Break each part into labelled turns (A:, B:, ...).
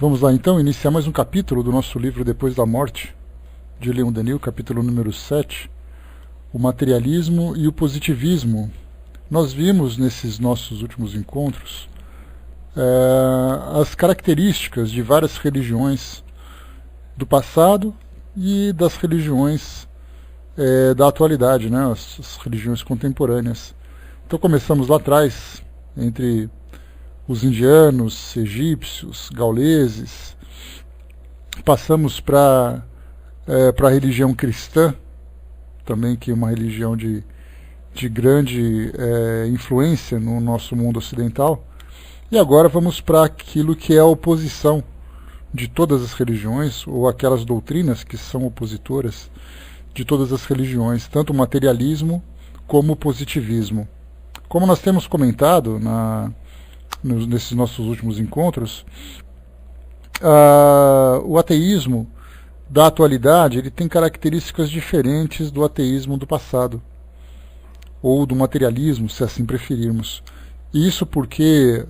A: Vamos lá então iniciar mais um capítulo do nosso livro Depois da Morte, de Leon Denis, capítulo número 7, o materialismo e o positivismo. Nós vimos nesses nossos últimos encontros as características de várias religiões do passado e das religiões da atualidade, né? As religiões contemporâneas. Então começamos lá atrás, entre os indianos, egípcios, gauleses, passamos para a religião cristã, também que é uma religião de grande influência no nosso mundo ocidental, e agora vamos para aquilo que é a oposição de todas as religiões, ou aquelas doutrinas que são opositoras de todas as religiões, tanto o materialismo como o positivismo. Como nós temos comentado nesses nossos últimos encontros, o ateísmo da atualidade ele tem características diferentes do ateísmo do passado, ou do materialismo, se assim preferirmos. Isso porque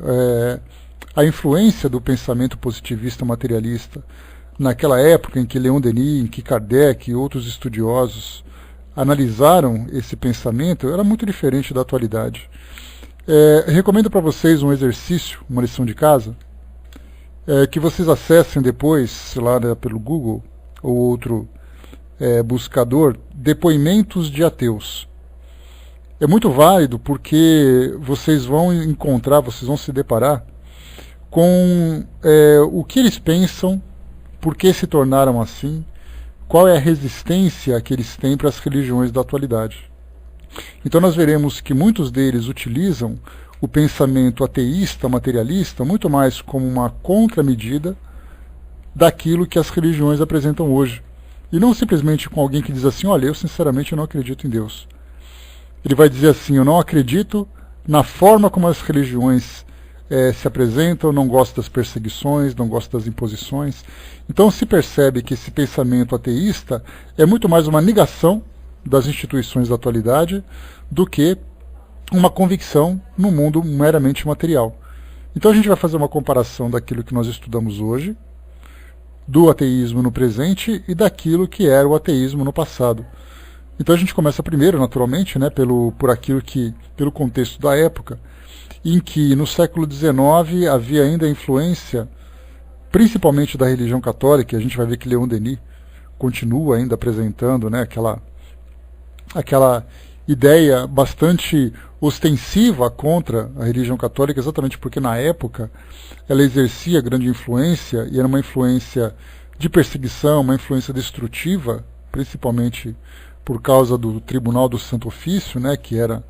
A: a influência do pensamento positivista materialista naquela época em que Leon Denis, em que Kardec e outros estudiosos analisaram esse pensamento, era muito diferente da atualidade. Recomendo para vocês um exercício, uma lição de casa, que vocês acessem depois, lá pelo Google ou outro buscador, depoimentos de ateus. É muito válido porque vocês vão encontrar, vocês vão se deparar com o que eles pensam, por que se tornaram assim, qual é a resistência que eles têm para as religiões da atualidade. Então nós veremos que muitos deles utilizam o pensamento ateísta, materialista, muito mais como uma contramedida daquilo que as religiões apresentam hoje. E não simplesmente com alguém que diz assim, olha, eu sinceramente não acredito em Deus. Ele vai dizer assim, eu não acredito na forma como as religiões se apresentam, não gosto das perseguições, não gosto das imposições. Então se percebe que esse pensamento ateísta é muito mais uma negação das instituições da atualidade do que uma convicção no mundo meramente material. Então a gente vai fazer uma comparação daquilo que nós estudamos hoje, do ateísmo no presente e daquilo que era o ateísmo no passado. Então a gente começa primeiro, naturalmente, né, pelo contexto da época, em que no século XIX havia ainda a influência, principalmente da religião católica. A gente vai ver que Leon Denis continua ainda apresentando, né, aquela ideia bastante ostensiva contra a religião católica, exatamente porque na época ela exercia grande influência, e era uma influência de perseguição, uma influência destrutiva, principalmente por causa do Tribunal do Santo Ofício, né, que era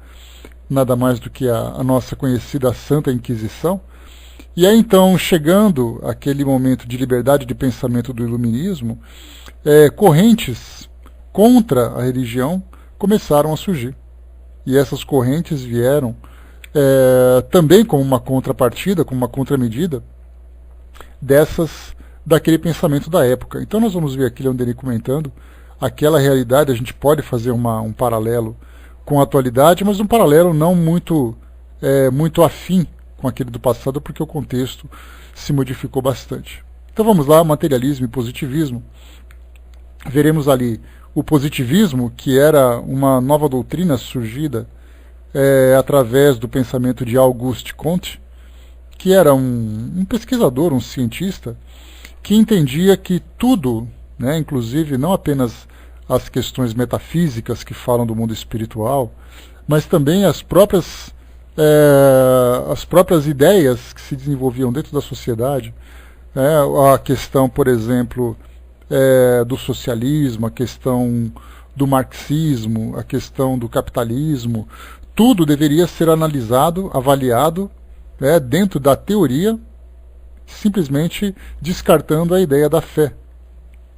A: nada mais do que a nossa conhecida Santa Inquisição. E aí então, chegando aquele momento de liberdade de pensamento do iluminismo, correntes contra a religião começaram a surgir. E essas correntes vieram também como uma contrapartida, como uma contramedida daquele pensamento da época. Então nós vamos ver aqui Leon Denis comentando aquela realidade. A gente pode fazer um paralelo com a atualidade, mas um paralelo não muito afim com aquele do passado, porque o contexto se modificou bastante. Então vamos lá, materialismo e positivismo. Veremos ali o positivismo, que era uma nova doutrina surgida através do pensamento de Auguste Comte, que era um pesquisador, um cientista, que entendia que tudo, né, inclusive não apenas as questões metafísicas que falam do mundo espiritual, mas também as próprias ideias que se desenvolviam dentro da sociedade, a questão, por exemplo, do socialismo, a questão do marxismo, a questão do capitalismo, tudo deveria ser analisado, avaliado, dentro da teoria, simplesmente descartando a ideia da fé,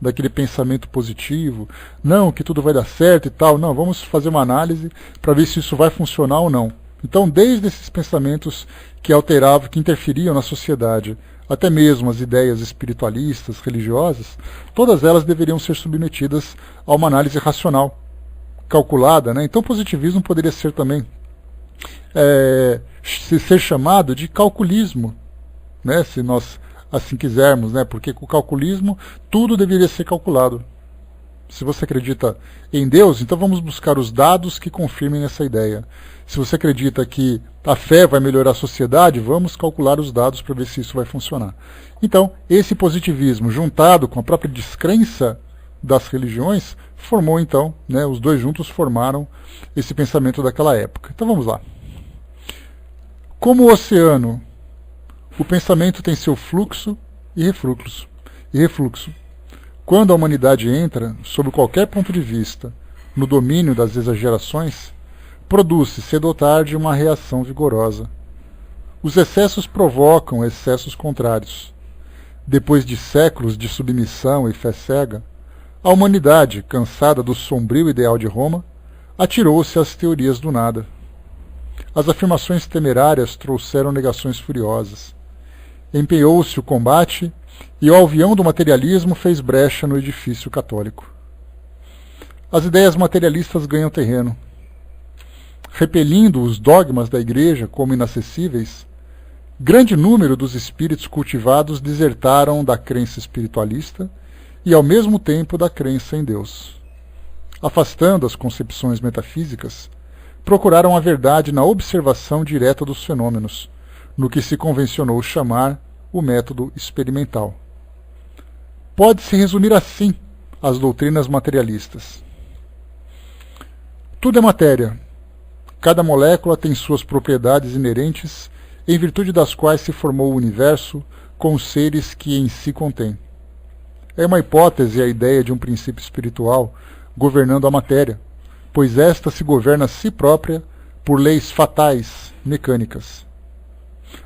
A: daquele pensamento positivo, não, que tudo vai dar certo e tal, não, vamos fazer uma análise para ver se isso vai funcionar ou não. Então, desde esses pensamentos que alteravam, que interferiam na sociedade, até mesmo as ideias espiritualistas, religiosas, todas elas deveriam ser submetidas a uma análise racional, calculada, né? Então o positivismo poderia ser também ser chamado de calculismo, né? Se nós assim quisermos, né? Porque com o calculismo tudo deveria ser calculado. Se você acredita em Deus, então vamos buscar os dados que confirmem essa ideia. Se você acredita que a fé vai melhorar a sociedade, vamos calcular os dados para ver se isso vai funcionar. Então, esse positivismo, juntado com a própria descrença das religiões, formou então, né, os dois juntos formaram esse pensamento daquela época. Então vamos lá. Como o oceano, o pensamento tem seu fluxo e refluxo. Quando a humanidade entra, sob qualquer ponto de vista, no domínio das exagerações, produz-se cedo ou tarde uma reação vigorosa. Os excessos provocam excessos contrários. Depois de séculos de submissão e fé cega, a humanidade, cansada do sombrio ideal de Roma, atirou-se às teorias do nada. As afirmações temerárias trouxeram negações furiosas. Empenhou-se o combate e o alvião do materialismo fez brecha no edifício católico. As ideias materialistas ganham terreno. Repelindo os dogmas da Igreja como inacessíveis, grande número dos espíritos cultivados desertaram da crença espiritualista e, ao mesmo tempo, da crença em Deus. Afastando as concepções metafísicas, procuraram a verdade na observação direta dos fenômenos, no que se convencionou chamar o método experimental. Pode-se resumir assim as doutrinas materialistas. Tudo é matéria. Cada molécula tem suas propriedades inerentes, em virtude das quais se formou o universo com os seres que em si contém. É uma hipótese a ideia de um princípio espiritual governando a matéria, pois esta se governa a si própria por leis fatais, mecânicas.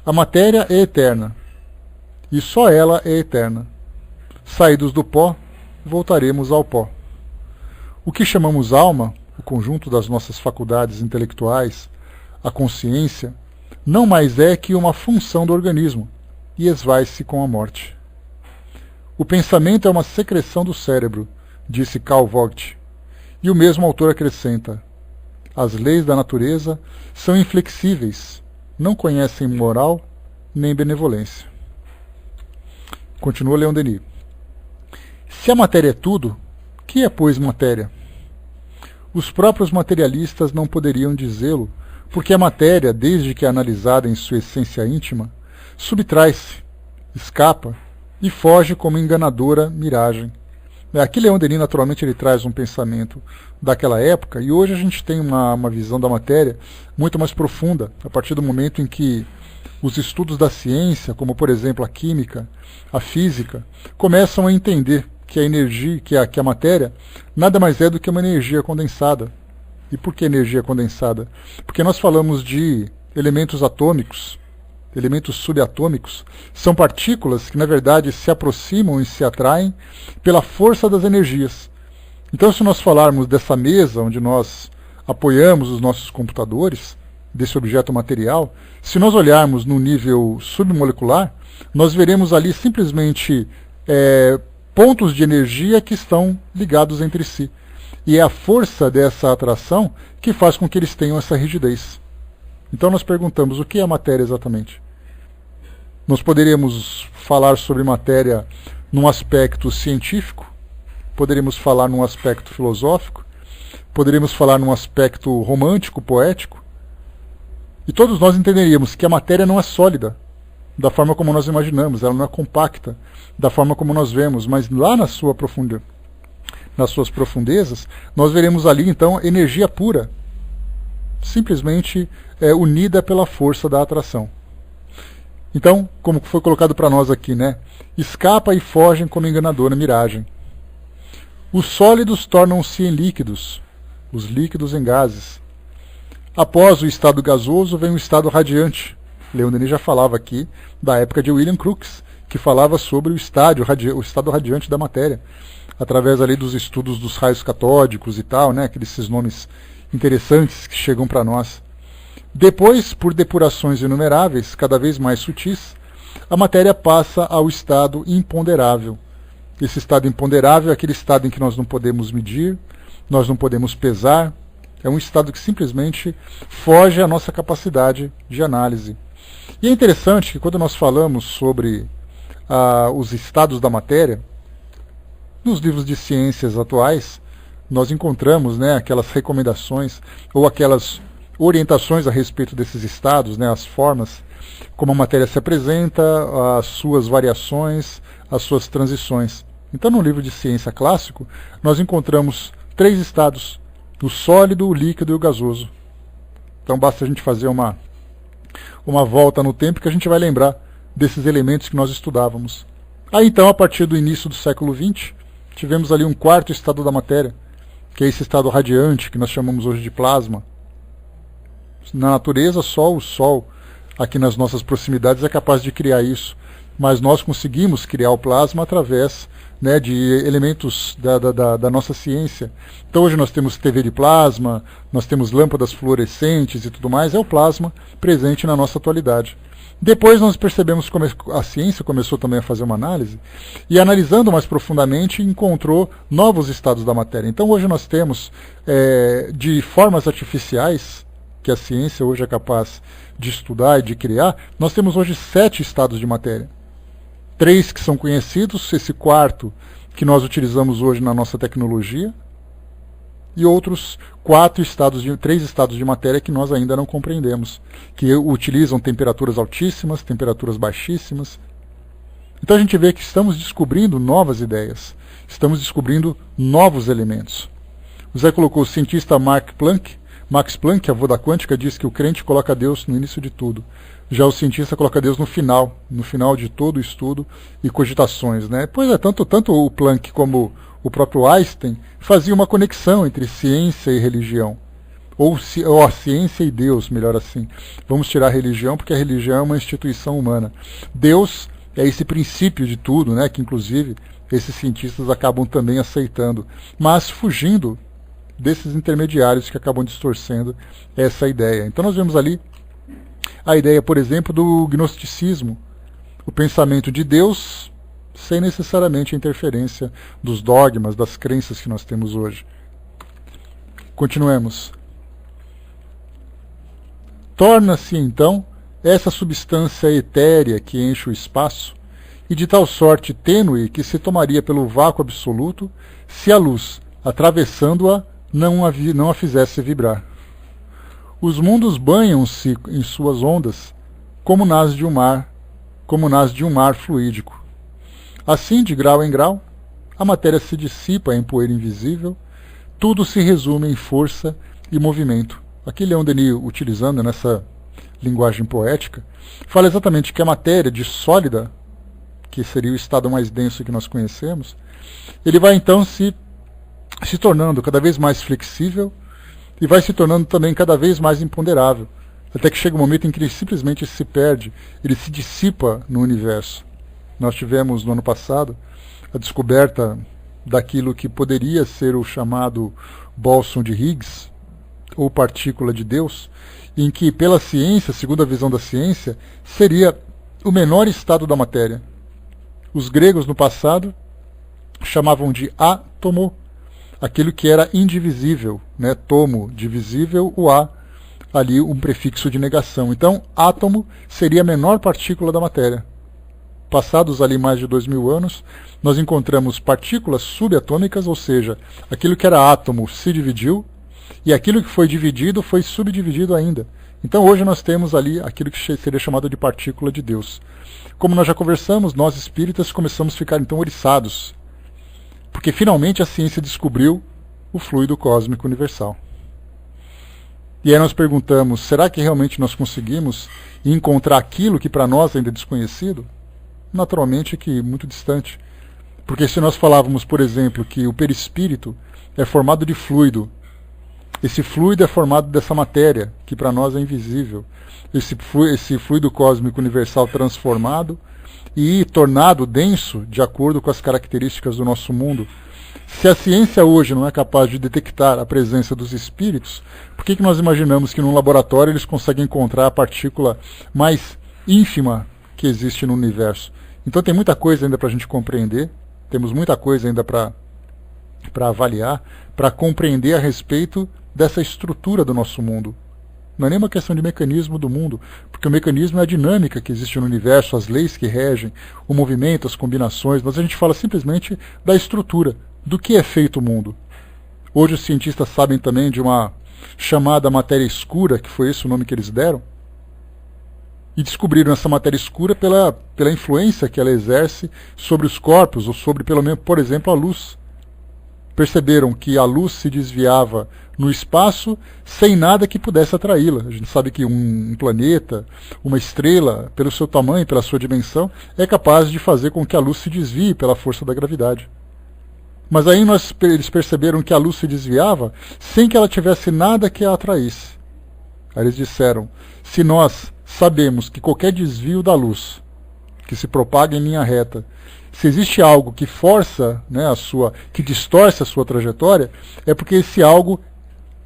A: A matéria é eterna, e só ela é eterna. Saídos do pó, voltaremos ao pó. O que chamamos alma, o conjunto das nossas faculdades intelectuais, a consciência, não mais é que uma função do organismo, e esvai-se com a morte. O pensamento é uma secreção do cérebro, disse Carl Vogt, e o mesmo autor acrescenta: as leis da natureza são inflexíveis, não conhecem moral nem benevolência. Continua Leon Denis. Se a matéria é tudo, que é, pois, matéria? Os próprios materialistas não poderiam dizê-lo, porque a matéria, desde que é analisada em sua essência íntima, subtrai-se, escapa e foge como enganadora miragem. Aqui Leon Denis, naturalmente, ele traz um pensamento daquela época, e hoje a gente tem uma visão da matéria muito mais profunda, a partir do momento em que os estudos da ciência, como por exemplo a química, a física, começam a entender que a energia, que a matéria, nada mais é do que uma energia condensada. E por que energia condensada? Porque nós falamos de elementos atômicos, elementos subatômicos, são partículas que na verdade se aproximam e se atraem pela força das energias. Então, se nós falarmos dessa mesa onde nós apoiamos os nossos computadores, desse objeto material, se nós olharmos no nível submolecular, nós veremos ali simplesmente pontos de energia que estão ligados entre si. E é a força dessa atração que faz com que eles tenham essa rigidez. Então nós perguntamos, o que é a matéria exatamente? Nós poderíamos falar sobre matéria num aspecto científico, poderíamos falar num aspecto filosófico, poderíamos falar num aspecto romântico, poético, e todos nós entenderíamos que a matéria não é sólida, da forma como nós imaginamos, ela não é compacta, da forma como nós vemos, mas lá nas suas profundezas, nós veremos ali então energia pura, simplesmente unida pela força da atração. Então, como foi colocado para nós aqui, né? Escapa e fogem como enganadora miragem. Os sólidos tornam-se em líquidos, os líquidos em gases. Após o estado gasoso vem o estado radiante. Leon Denis já falava aqui da época de William Crookes, que falava sobre o estado radiante da matéria, através ali dos estudos dos raios catódicos e tal, né? Aqueles nomes interessantes que chegam para nós. Depois, por depurações inumeráveis, cada vez mais sutis, a matéria passa ao estado imponderável. Esse estado imponderável é aquele estado em que nós não podemos medir, nós não podemos pesar, é um estado que simplesmente foge à nossa capacidade de análise. E é interessante que quando nós falamos sobre os estados da matéria, nos livros de ciências atuais, nós encontramos, né, aquelas recomendações ou aquelas orientações a respeito desses estados, né, as formas, como a matéria se apresenta, as suas variações, as suas transições. Então, no livro de ciência clássico, nós encontramos 3 estados: o sólido, o líquido e o gasoso. Então, basta a gente fazer uma volta no tempo que a gente vai lembrar desses elementos que nós estudávamos. Aí, então, a partir do início do século XX, tivemos ali um 4º estado da matéria, que é esse estado radiante, que nós chamamos hoje de plasma. Na natureza, só o Sol, aqui nas nossas proximidades, é capaz de criar isso. Mas nós conseguimos criar o plasma através, né, de elementos da nossa ciência. Então hoje nós temos TV de plasma, nós temos lâmpadas fluorescentes e tudo mais, é o plasma presente na nossa atualidade. Depois nós percebemos como a ciência começou também a fazer uma análise, e analisando mais profundamente encontrou novos estados da matéria. Então hoje nós temos, de formas artificiais, que a ciência hoje é capaz de estudar e de criar, nós temos hoje 7 estados de matéria. 3 que são conhecidos, esse 4º que nós utilizamos hoje na nossa tecnologia, e outros 3 estados de matéria que nós ainda não compreendemos, que utilizam temperaturas altíssimas, temperaturas baixíssimas. Então a gente vê que estamos descobrindo novas ideias, estamos descobrindo novos elementos. O Zé colocou o cientista Max Planck, avô da quântica, diz que o crente coloca Deus no início de tudo. Já o cientista coloca Deus no final de todo o estudo e cogitações, né? Pois é, tanto o Planck como o próprio Einstein faziam uma conexão entre ciência e religião. Ou a ciência e Deus, melhor assim. Vamos tirar a religião, porque a religião é uma instituição humana. Deus é esse princípio de tudo, né? Que inclusive esses cientistas acabam também aceitando, mas fugindo desses intermediários que acabam distorcendo essa ideia. Então nós vemos ali a ideia, por exemplo, do gnosticismo, o pensamento de Deus sem necessariamente a interferência dos dogmas, das crenças que nós temos hoje. Continuemos. Torna-se, então, essa substância etérea que enche o espaço, e de tal sorte tênue que se tomaria pelo vácuo absoluto se a luz, atravessando-a, não a fizesse vibrar. Os mundos banham-se em suas ondas, como nas de um mar fluídico. Assim, de grau em grau, a matéria se dissipa em poeira invisível, tudo se resume em força e movimento. Aqui Leon Denis, utilizando nessa linguagem poética, fala exatamente que a matéria de sólida, que seria o estado mais denso que nós conhecemos, ele vai então se tornando cada vez mais flexível e vai se tornando também cada vez mais imponderável, até que chega um momento em que ele simplesmente se perde, ele se dissipa no universo. Nós tivemos no ano passado a descoberta daquilo que poderia ser o chamado bóson de Higgs, ou partícula de Deus, em que pela ciência, segundo a visão da ciência, seria o menor estado da matéria. Os gregos no passado chamavam de átomo aquilo que era indivisível, né? Tomo, divisível, o A, ali um prefixo de negação. Então, átomo seria a menor partícula da matéria. Passados ali mais de 2000 anos, nós encontramos partículas subatômicas, ou seja, aquilo que era átomo se dividiu, e aquilo que foi dividido foi subdividido ainda. Então hoje nós temos ali aquilo que seria chamado de partícula de Deus. Como nós já conversamos, nós espíritas começamos a ficar então oriçados, porque finalmente a ciência descobriu o fluido cósmico universal. E aí nós perguntamos, será que realmente nós conseguimos encontrar aquilo que para nós ainda é desconhecido? Naturalmente que muito distante. Porque se nós falávamos, por exemplo, que o perispírito é formado de fluido, esse fluido é formado dessa matéria, que para nós é invisível. Esse fluido cósmico universal transformado e tornado denso de acordo com as características do nosso mundo. Se a ciência hoje não é capaz de detectar a presença dos espíritos, por que nós imaginamos que num laboratório eles conseguem encontrar a partícula mais ínfima que existe no universo? Então tem muita coisa ainda para a gente compreender, temos muita coisa ainda para avaliar, para compreender a respeito dessa estrutura do nosso mundo. Não é nem uma questão de mecanismo do mundo, porque o mecanismo é a dinâmica que existe no universo, as leis que regem, o movimento, as combinações, mas a gente fala simplesmente da estrutura, do que é feito o mundo. Hoje os cientistas sabem também de uma chamada matéria escura, que foi esse o nome que eles deram, e descobriram essa matéria escura pela influência que ela exerce sobre os corpos, ou sobre, pelo menos, por exemplo, a luz. Perceberam que a luz se desviava no espaço sem nada que pudesse atraí-la. A gente sabe que um planeta, uma estrela, pelo seu tamanho, pela sua dimensão, é capaz de fazer com que a luz se desvie pela força da gravidade. Mas aí eles perceberam que a luz se desviava sem que ela tivesse nada que a atraísse. Aí eles disseram, se nós sabemos que qualquer desvio da luz, que se propaga em linha reta, se existe algo que força, né, que distorce a sua trajetória, é porque esse algo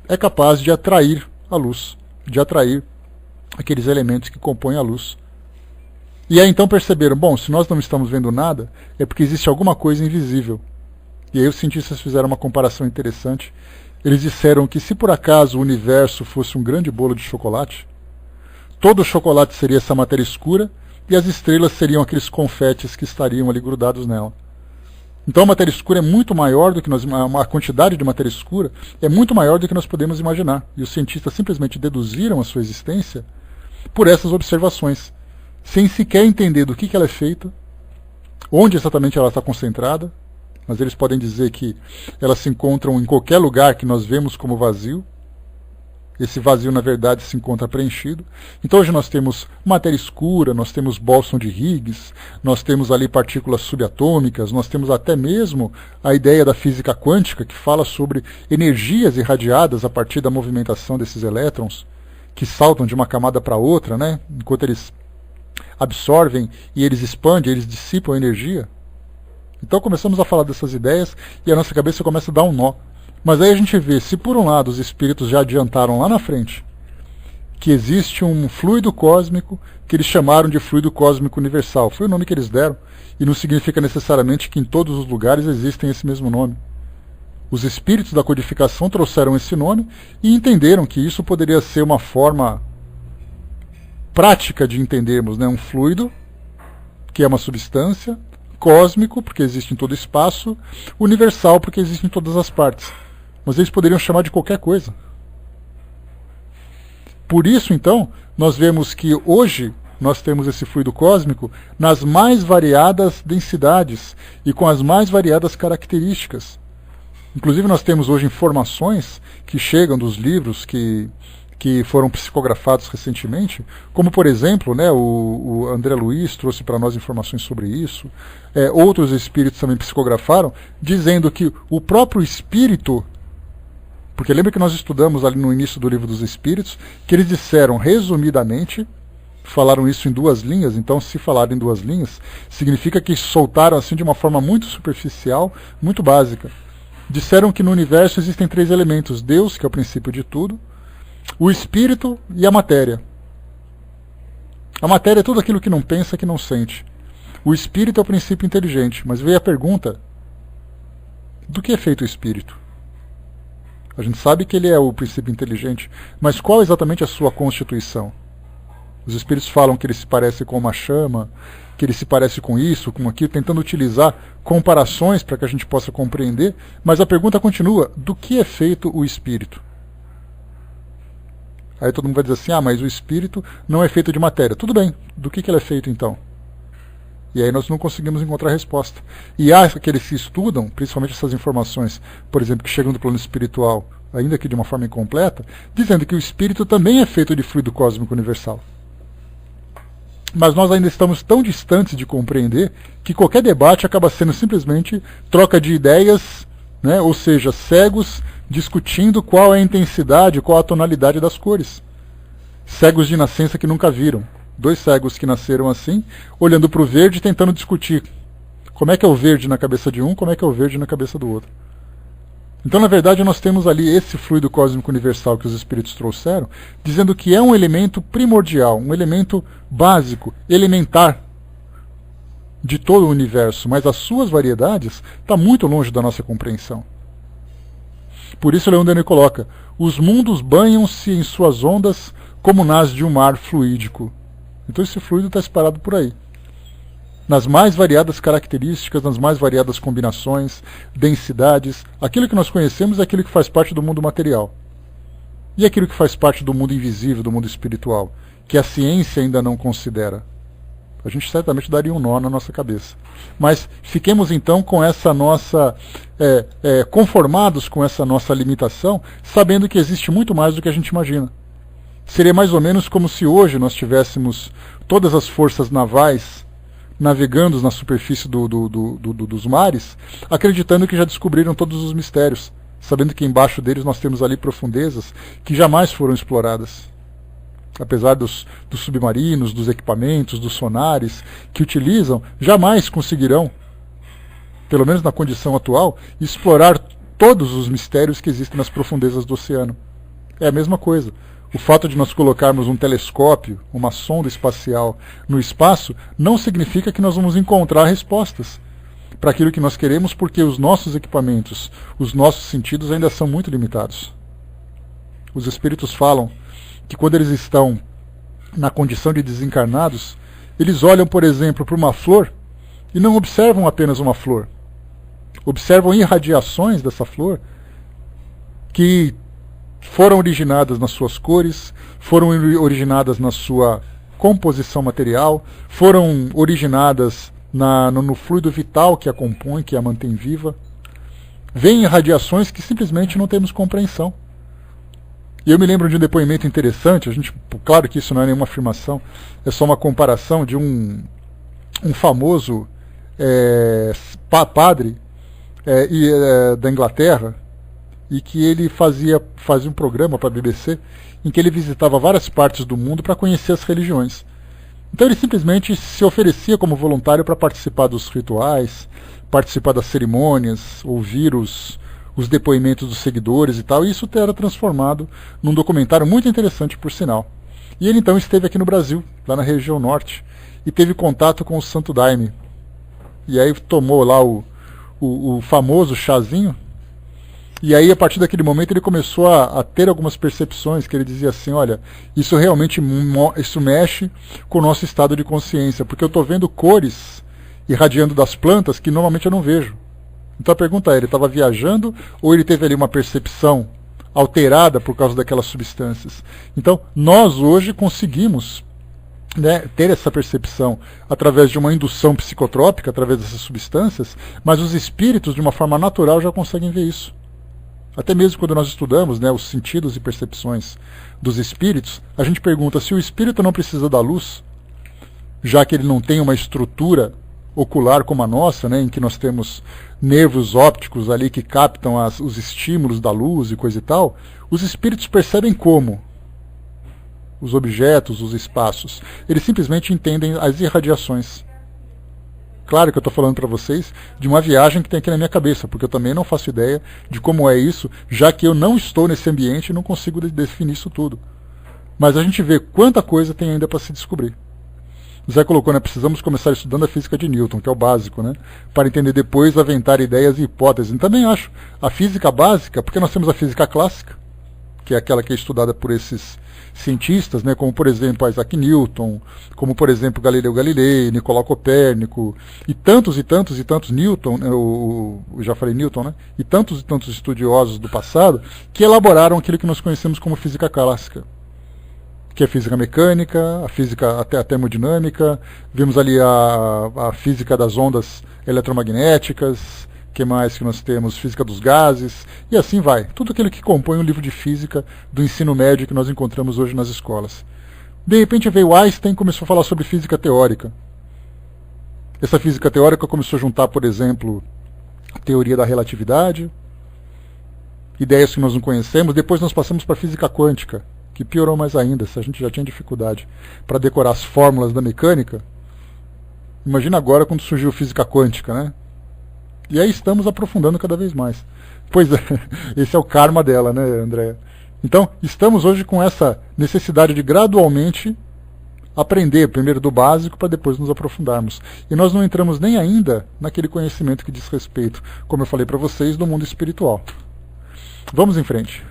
A: é capaz de atrair a luz, de atrair aqueles elementos que compõem a luz. E aí então perceberam, bom, se nós não estamos vendo nada, é porque existe alguma coisa invisível. E aí os cientistas fizeram uma comparação interessante. Eles disseram que se por acaso o universo fosse um grande bolo de chocolate, todo o chocolate seria essa matéria escura e as estrelas seriam aqueles confetes que estariam ali grudados nela. Então a matéria escura é muito maior do que a quantidade de matéria escura é muito maior do que nós podemos imaginar. E os cientistas simplesmente deduziram a sua existência por essas observações, sem sequer entender do que ela é feita, onde exatamente ela está concentrada, mas eles podem dizer que elas se encontram em qualquer lugar que nós vemos como vazio. Esse vazio, na verdade, se encontra preenchido. Então hoje nós temos matéria escura, nós temos bóson de Higgs, nós temos ali partículas subatômicas, nós temos até mesmo a ideia da física quântica, que fala sobre energias irradiadas a partir da movimentação desses elétrons, que saltam de uma camada para outra, né? Enquanto eles absorvem e eles expandem, eles dissipam a energia. Então começamos a falar dessas ideias e a nossa cabeça começa a dar um nó. Mas aí a gente vê, se por um lado os espíritos já adiantaram lá na frente que existe um fluido cósmico que eles chamaram de fluido cósmico universal, foi o nome que eles deram, e não significa necessariamente que em todos os lugares existem esse mesmo nome. Os espíritos da codificação trouxeram esse nome e entenderam que isso poderia ser uma forma prática de entendermos, né? Um fluido, que é uma substância, cósmico, porque existe em todo espaço, universal, porque existe em todas as partes. Mas eles poderiam chamar de qualquer coisa. Por isso, então, nós vemos que hoje nós temos esse fluido cósmico nas mais variadas densidades e com as mais variadas características. Inclusive nós temos hoje informações que chegam dos livros que foram psicografados recentemente, como por exemplo, né, o André Luiz trouxe para nós informações sobre isso, outros espíritos também psicografaram, dizendo que o próprio espírito, porque lembra que nós estudamos ali no início do livro dos Espíritos, que eles disseram resumidamente, falaram isso em 2 linhas, então se falaram em 2 linhas, significa que soltaram assim de uma forma muito superficial, muito básica. Disseram que no universo existem 3 elementos, Deus, que é o princípio de tudo, o espírito e a matéria. A matéria é tudo aquilo que não pensa, que não sente. O espírito é o princípio inteligente, mas veio a pergunta, do que é feito o espírito? A gente sabe que ele é o princípio inteligente, mas qual exatamente a sua constituição? Os espíritos falam que ele se parece com uma chama, que ele se parece com isso, com aquilo, tentando utilizar comparações para que a gente possa compreender, mas a pergunta continua, do que é feito o espírito? Aí todo mundo vai dizer assim, mas o espírito não é feito de matéria. Tudo bem, do que ele é feito então? E aí nós não conseguimos encontrar resposta. E há aqueles que estudam, principalmente essas informações, por exemplo, que chegam do plano espiritual, ainda que de uma forma incompleta, dizendo que o espírito também é feito de fluido cósmico universal. Mas nós ainda estamos tão distantes de compreender que qualquer debate acaba sendo simplesmente troca de ideias, né? Ou seja, cegos discutindo qual é a intensidade, qual a tonalidade das cores. Cegos de nascença que nunca viram. 2 cegos que nasceram assim, olhando para o verde e tentando discutir como é que é o verde na cabeça de um, como é que é o verde na cabeça do outro. Então, na verdade, nós temos ali esse fluido cósmico universal que os espíritos trouxeram, dizendo que é um elemento primordial, um elemento básico, elementar de todo o universo, mas as suas variedades estão muito longe da nossa compreensão. Por isso Leon Denis coloca, os mundos banham-se em suas ondas como nasce de um mar fluídico. Então esse fluido está espalhado por aí, nas mais variadas características, nas mais variadas combinações, densidades. Aquilo que nós conhecemos é aquilo que faz parte do mundo material. E aquilo que faz parte do mundo invisível, do mundo espiritual, que a ciência ainda não considera. A gente certamente daria um nó na nossa cabeça. Mas fiquemos então com essa nossa, conformados com essa nossa limitação, sabendo que existe muito mais do que a gente imagina. Seria mais ou menos como se hoje nós tivéssemos todas as forças navais navegando na superfície dos mares, acreditando que já descobriram todos os mistérios, sabendo que embaixo deles nós temos ali profundezas que jamais foram exploradas. Apesar dos submarinos, dos equipamentos, dos sonares que utilizam, jamais conseguirão, pelo menos na condição atual, explorar todos os mistérios que existem nas profundezas do oceano. É a mesma coisa. O fato de nós colocarmos um telescópio, uma sonda espacial no espaço, não significa que nós vamos encontrar respostas para aquilo que nós queremos, porque os nossos equipamentos, os nossos sentidos ainda são muito limitados. Os espíritos falam que quando eles estão na condição de desencarnados, eles olham, por exemplo, para uma flor e não observam apenas uma flor. Observam irradiações dessa flor que foram originadas nas suas cores, foram originadas na sua composição material, foram originadas no fluido vital que a compõe, que a mantém viva. Vêm irradiações que simplesmente não temos compreensão. E eu me lembro de um depoimento interessante, claro que isso não é nenhuma afirmação, é só uma comparação de um famoso padre da Inglaterra, e que ele fazia um programa para a BBC, em que ele visitava várias partes do mundo para conhecer as religiões. Então ele simplesmente se oferecia como voluntário para participar dos rituais, participar das cerimônias, ouvir os depoimentos dos seguidores e tal, e isso era transformado num documentário muito interessante, por sinal. E ele então esteve aqui no Brasil, lá na região norte, e teve contato com o Santo Daime. E aí tomou lá o famoso chazinho, e aí a partir daquele momento ele começou a ter algumas percepções, que ele dizia assim, olha, isso realmente isso mexe com o nosso estado de consciência, porque eu estou vendo cores irradiando das plantas que normalmente eu não vejo. Então a pergunta é, ele estava viajando ou ele teve ali uma percepção alterada por causa daquelas substâncias? Então nós hoje conseguimos, né, ter essa percepção através de uma indução psicotrópica, através dessas substâncias, mas os espíritos de uma forma natural já conseguem ver isso. Até mesmo quando nós estudamos, né, os sentidos e percepções dos espíritos, a gente pergunta se o espírito não precisa da luz, já que ele não tem uma estrutura ocular como a nossa, né, em que nós temos nervos ópticos ali que captam os estímulos da luz e coisa e tal, os espíritos percebem como? Os objetos, os espaços. Eles simplesmente entendem as irradiações. Claro que eu estou falando para vocês de uma viagem que tem aqui na minha cabeça, porque eu também não faço ideia de como é isso, já que eu não estou nesse ambiente e não consigo definir isso tudo. Mas a gente vê quanta coisa tem ainda para se descobrir. O Zé colocou, né, precisamos começar estudando a física de Newton, que é o básico, né, para entender depois, aventar ideias e hipóteses. E também acho a física básica, porque nós temos a física clássica, que é aquela que é estudada por esses cientistas, né, como por exemplo Isaac Newton, como por exemplo Galileu Galilei, Nicolau Copérnico, e tantos Newton, eu já falei Newton, né, e tantos estudiosos do passado que elaboraram aquilo que nós conhecemos como física clássica, que é a física mecânica, a física até a termodinâmica, vimos ali a física das ondas eletromagnéticas, que mais que nós temos? Física dos gases, e assim vai. Tudo aquilo que compõe um livro de física do ensino médio que nós encontramos hoje nas escolas. De repente veio Einstein e começou a falar sobre física teórica. Essa física teórica começou a juntar, por exemplo, a teoria da relatividade, ideias que nós não conhecemos. Depois nós passamos para a física quântica, que piorou mais ainda, se a gente já tinha dificuldade para decorar as fórmulas da mecânica. Imagina agora quando surgiu a física quântica, né? E aí estamos aprofundando cada vez mais. Pois é, esse é o karma dela, né, Andréa? Então, estamos hoje com essa necessidade de gradualmente aprender, primeiro do básico, para depois nos aprofundarmos. E nós não entramos nem ainda naquele conhecimento que diz respeito, como eu falei para vocês, do mundo espiritual. Vamos em frente.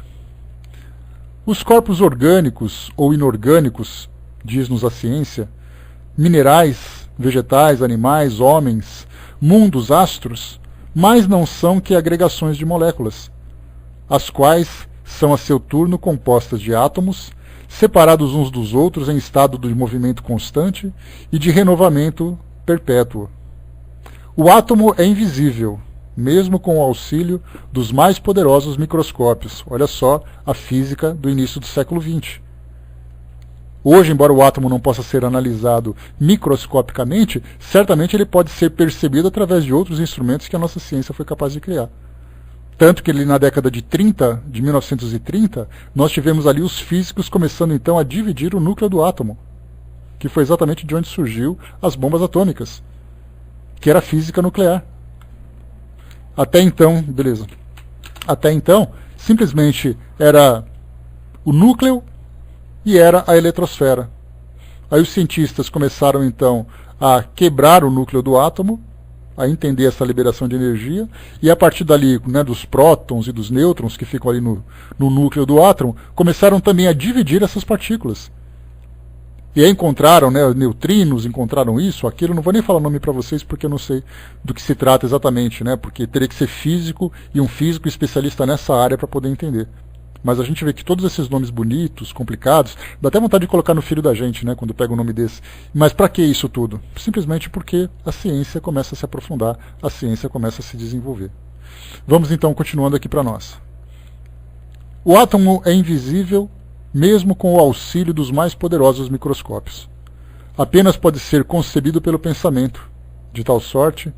A: Os corpos orgânicos ou inorgânicos, diz-nos a ciência, minerais, vegetais, animais, homens, mundos, astros, mais não são que agregações de moléculas, as quais são a seu turno compostas de átomos, separados uns dos outros em estado de movimento constante e de renovamento perpétuo. O átomo é invisível, mesmo com o auxílio dos mais poderosos microscópios. Olha só a física do início do século XX. Hoje, embora o átomo não possa ser analisado microscopicamente, certamente ele pode ser percebido através de outros instrumentos que a nossa ciência foi capaz de criar. Tanto que na década de 1930, nós tivemos ali os físicos começando então a dividir o núcleo do átomo, que foi exatamente de onde surgiu as bombas atômicas, que era a física nuclear. Até então, beleza. Até então, simplesmente era o núcleo e era a eletrosfera. Aí os cientistas começaram então a quebrar o núcleo do átomo, a entender essa liberação de energia, e a partir dali, né, dos prótons e dos nêutrons que ficam ali no núcleo do átomo, começaram também a dividir essas partículas. E aí encontraram, né, neutrinos, encontraram isso, aquilo, não vou nem falar o nome para vocês porque eu não sei do que se trata exatamente, né, porque teria que ser físico e um físico especialista nessa área para poder entender. Mas a gente vê que todos esses nomes bonitos, complicados, dá até vontade de colocar no filho da gente, né, quando pega um nome desse. Mas para que isso tudo? Simplesmente porque a ciência começa a se aprofundar, a ciência começa a se desenvolver. Vamos então continuando aqui para nós. O átomo é invisível, mesmo com o auxílio dos mais poderosos microscópios. Apenas pode ser concebido pelo pensamento, de tal sorte,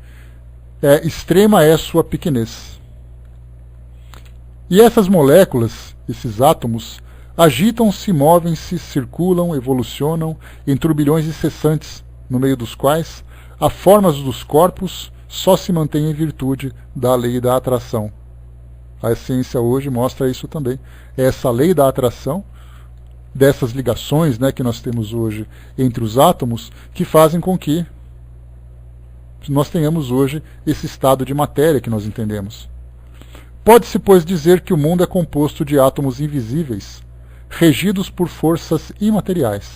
A: extrema é sua pequenez. E essas moléculas, esses átomos, agitam-se, movem-se, circulam, evolucionam em turbilhões incessantes, no meio dos quais a forma dos corpos só se mantém em virtude da lei da atração. A ciência hoje mostra isso também. É essa lei da atração, dessas ligações, né, que nós temos hoje entre os átomos, que fazem com que nós tenhamos hoje esse estado de matéria que nós entendemos. Pode-se, pois, dizer que o mundo é composto de átomos invisíveis, regidos por forças imateriais.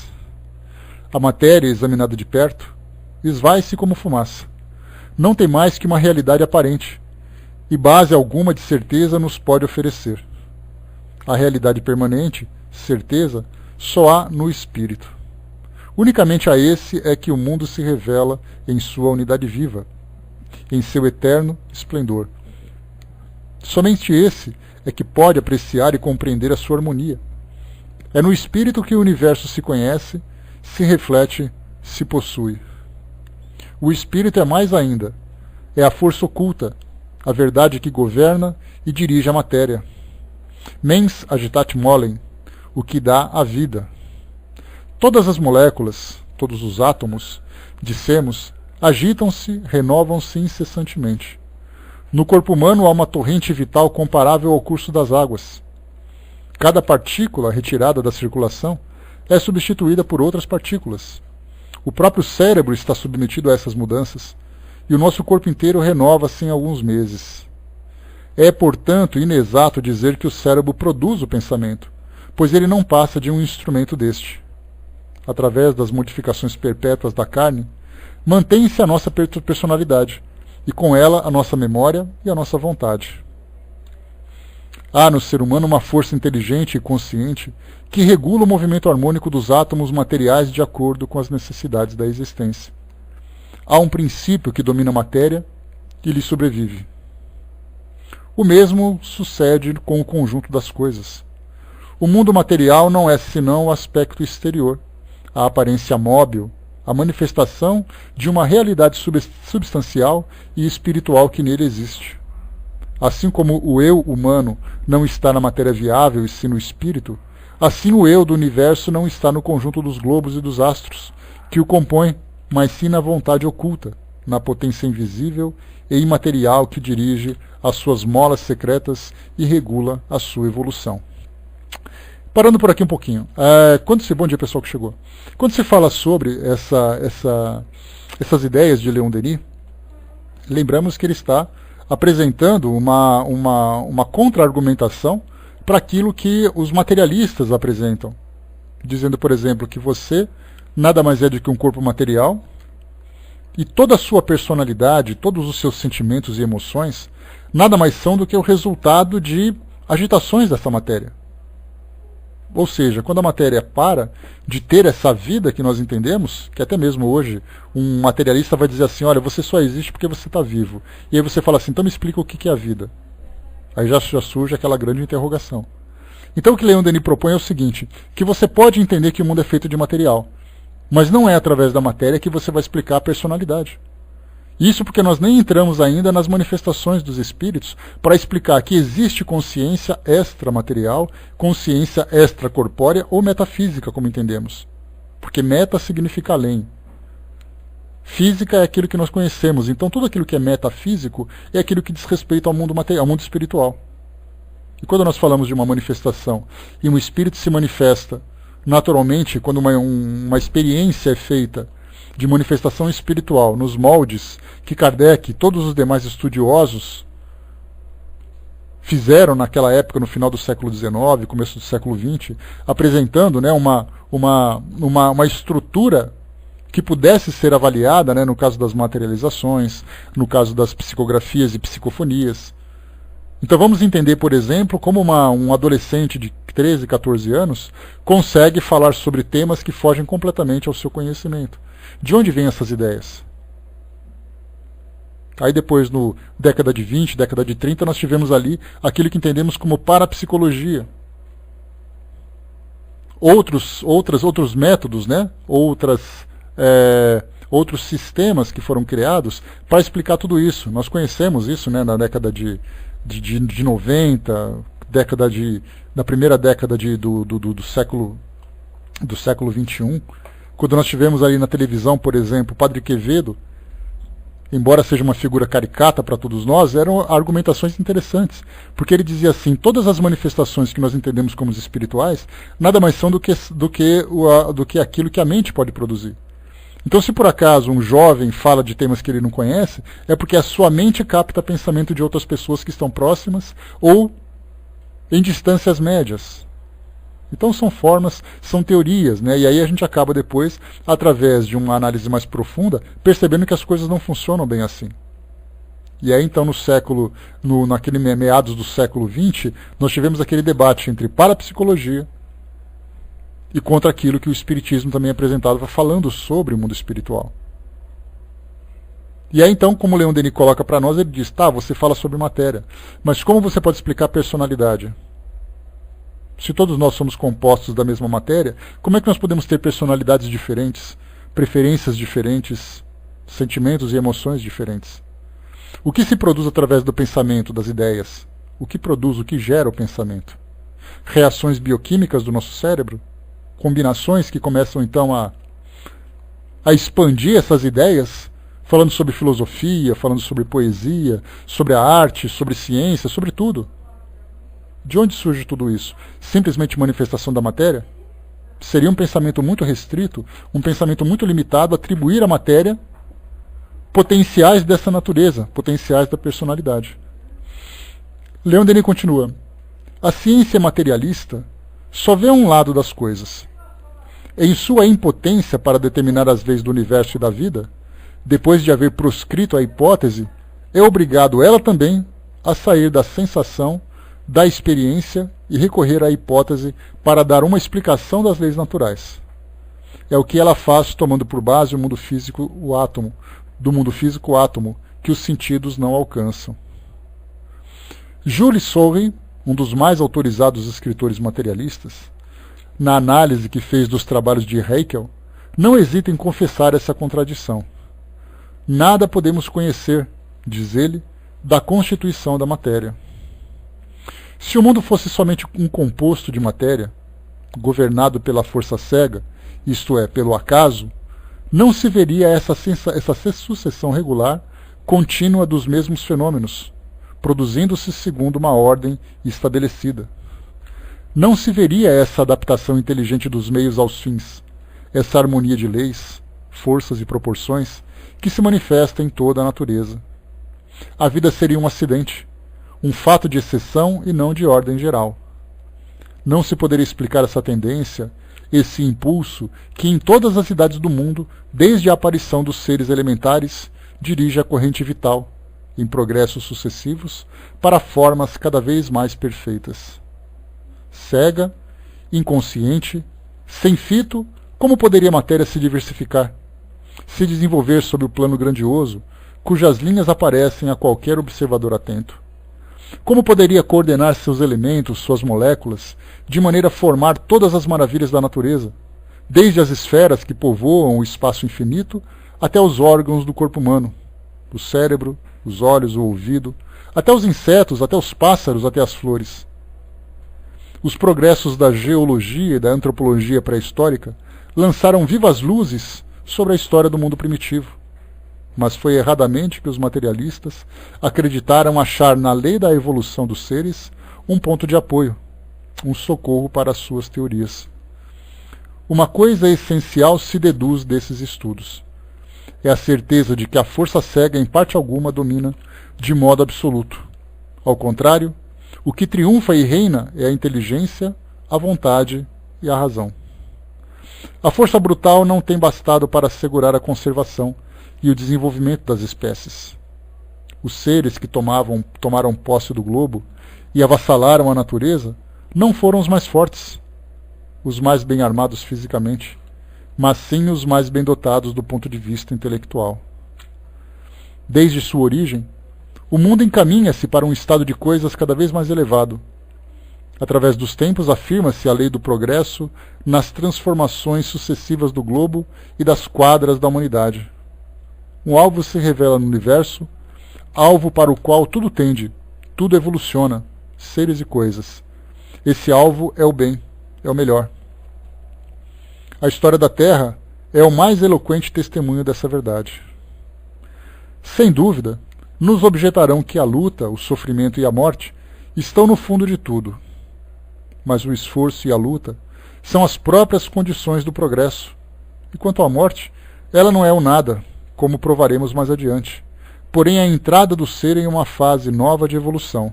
A: A matéria, examinada de perto, esvai-se como fumaça. Não tem mais que uma realidade aparente, e base alguma de certeza nos pode oferecer. A realidade permanente, certeza, só há no espírito. Unicamente a esse é que o mundo se revela em sua unidade viva, em seu eterno esplendor. Somente esse é que pode apreciar e compreender a sua harmonia. É no espírito que o universo se conhece, se reflete, se possui. O espírito é mais ainda. É a força oculta, a verdade que governa e dirige a matéria. Mens agitat molem, o que dá a vida. Todas as moléculas, todos os átomos, dissemos, agitam-se, renovam-se incessantemente. No corpo humano há uma torrente vital comparável ao curso das águas. Cada partícula retirada da circulação é substituída por outras partículas. O próprio cérebro está submetido a essas mudanças, e o nosso corpo inteiro renova-se em alguns meses. É, portanto, inexato dizer que o cérebro produz o pensamento, pois ele não passa de um instrumento deste. Através das modificações perpétuas da carne, mantém-se a nossa personalidade, e com ela a nossa memória e a nossa vontade. Há no ser humano uma força inteligente e consciente que regula o movimento harmônico dos átomos materiais de acordo com as necessidades da existência. Há um princípio que domina a matéria e lhe sobrevive. O mesmo sucede com o conjunto das coisas. O mundo material não é senão o aspecto exterior, a aparência móvel, a manifestação de uma realidade substancial e espiritual que nele existe. Assim como o eu humano não está na matéria viável e sim no espírito, assim o eu do universo não está no conjunto dos globos e dos astros, que o compõem, mas sim na vontade oculta, na potência invisível e imaterial que dirige as suas molas secretas e regula a sua evolução. Parando por aqui um pouquinho. Bom dia, pessoal que chegou. Quando se fala sobre essas ideias de Leon Denis, lembramos que ele está apresentando uma contra-argumentação para aquilo que os materialistas apresentam, dizendo, por exemplo, que você nada mais é do que um corpo material e toda a sua personalidade, todos os seus sentimentos e emoções, nada mais são do que o resultado de agitações dessa matéria. Ou seja, quando a matéria para de ter essa vida que nós entendemos, que até mesmo hoje um materialista vai dizer assim, olha, você só existe porque você está vivo. E aí você fala assim, então me explica o que é a vida. Aí já surge aquela grande interrogação. Então o que Leon Denis propõe é o seguinte, que você pode entender que o mundo é feito de material, mas não é através da matéria que você vai explicar a personalidade. Isso porque nós nem entramos ainda nas manifestações dos espíritos para explicar que existe consciência extramaterial, consciência extracorpórea ou metafísica, como entendemos. Porque meta significa além. Física é aquilo que nós conhecemos, então tudo aquilo que é metafísico é aquilo que diz respeito ao mundo material, ao mundo espiritual. E quando nós falamos de uma manifestação e um espírito se manifesta naturalmente, quando uma experiência é feita de manifestação espiritual nos moldes que Kardec e todos os demais estudiosos fizeram naquela época, no final do século XIX, começo do século XX, apresentando, né, uma estrutura que pudesse ser avaliada, né, no caso das materializações, no caso das psicografias e psicofonias. Então vamos entender, por exemplo, como um adolescente de 13, 14 anos consegue falar sobre temas que fogem completamente ao seu conhecimento. De onde vêm essas ideias? Aí depois, no década de 20, década de 30, nós tivemos ali aquilo que entendemos como parapsicologia. Outros métodos, né? Outros sistemas que foram criados para explicar tudo isso. Nós conhecemos isso, né, na década de 90, na primeira década do século XXI, quando nós tivemos ali na televisão, por exemplo, o Padre Quevedo, embora seja uma figura caricata para todos nós, eram argumentações interessantes, porque ele dizia assim, todas as manifestações que nós entendemos como espirituais, nada mais são do que aquilo que a mente pode produzir. Então, se por acaso um jovem fala de temas que ele não conhece, é porque a sua mente capta pensamento de outras pessoas que estão próximas ou em distâncias médias. Então são formas, são teorias, né? E aí a gente acaba depois, através de uma análise mais profunda, percebendo que as coisas não funcionam bem assim. E aí então naquele meados do século XX, nós tivemos aquele debate entre parapsicologia e contra aquilo que o Espiritismo também apresentava, falando sobre o mundo espiritual. E aí então, como o Leon Denis coloca para nós, ele diz, tá, você fala sobre matéria, mas como você pode explicar a personalidade? Se todos nós somos compostos da mesma matéria, como é que nós podemos ter personalidades diferentes, preferências diferentes, sentimentos e emoções diferentes? O que se produz através do pensamento, das ideias? O que gera o pensamento? Reações bioquímicas do nosso cérebro? Combinações que começam então a expandir essas ideias, falando sobre filosofia, falando sobre poesia, sobre a arte, sobre ciência, sobre tudo. De onde surge tudo isso? Simplesmente manifestação da matéria? Seria um pensamento muito restrito, um pensamento muito limitado, atribuir à matéria potenciais dessa natureza, potenciais da personalidade. Leon Denis continua. A ciência materialista só vê um lado das coisas. Em sua impotência para determinar as leis do universo e da vida, depois de haver proscrito a hipótese, é obrigado ela também a sair da sensação, da experiência e recorrer à hipótese para dar uma explicação das leis naturais. É o que ela faz tomando por base o mundo físico, o átomo, do mundo físico o átomo, que os sentidos não alcançam. Jules Saury, um dos mais autorizados escritores materialistas, na análise que fez dos trabalhos de Haeckel, não hesita em confessar essa contradição. Nada podemos conhecer, diz ele, da constituição da matéria. Se o mundo fosse somente um composto de matéria, governado pela força cega, isto é, pelo acaso, não se veria essa sucessão regular, contínua dos mesmos fenômenos, produzindo-se segundo uma ordem estabelecida. Não se veria essa adaptação inteligente dos meios aos fins, essa harmonia de leis, forças e proporções que se manifesta em toda a natureza. A vida seria um acidente, um fato de exceção e não de ordem geral. Não se poderia explicar essa tendência, esse impulso que em todas as idades do mundo, desde a aparição dos seres elementares, dirige a corrente vital, em progressos sucessivos, para formas cada vez mais perfeitas. Cega, inconsciente, sem fito, como poderia a matéria se diversificar, se desenvolver sob o plano grandioso, cujas linhas aparecem a qualquer observador atento? Como poderia coordenar seus elementos, suas moléculas, de maneira a formar todas as maravilhas da natureza, desde as esferas que povoam o espaço infinito até os órgãos do corpo humano, o cérebro, os olhos, o ouvido, até os insetos, até os pássaros, até as flores? Os progressos da geologia e da antropologia pré-histórica lançaram vivas luzes sobre a história do mundo primitivo. Mas foi erradamente que os materialistas acreditaram achar na lei da evolução dos seres um ponto de apoio, um socorro para as suas teorias. Uma coisa essencial se deduz desses estudos. É a certeza de que a força cega em parte alguma domina de modo absoluto. Ao contrário, o que triunfa e reina é a inteligência, a vontade e a razão. A força brutal não tem bastado para assegurar a conservação e o desenvolvimento das espécies. Os seres que tomaram posse do globo e avassalaram a natureza não foram os mais fortes, os mais bem armados fisicamente, mas sim os mais bem dotados do ponto de vista intelectual. Desde sua origem, o mundo encaminha-se para um estado de coisas cada vez mais elevado. Através dos tempos afirma-se a lei do progresso nas transformações sucessivas do globo e das quadras da humanidade. Um alvo se revela no universo, alvo para o qual tudo tende, tudo evoluciona, seres e coisas. Esse alvo é o bem, é o melhor. A história da Terra é o mais eloquente testemunho dessa verdade. Sem dúvida, nos objetarão que a luta, o sofrimento e a morte estão no fundo de tudo. Mas o esforço e a luta são as próprias condições do progresso. E quanto à morte, ela não é o nada, como provaremos mais adiante, porém a entrada do ser em uma fase nova de evolução.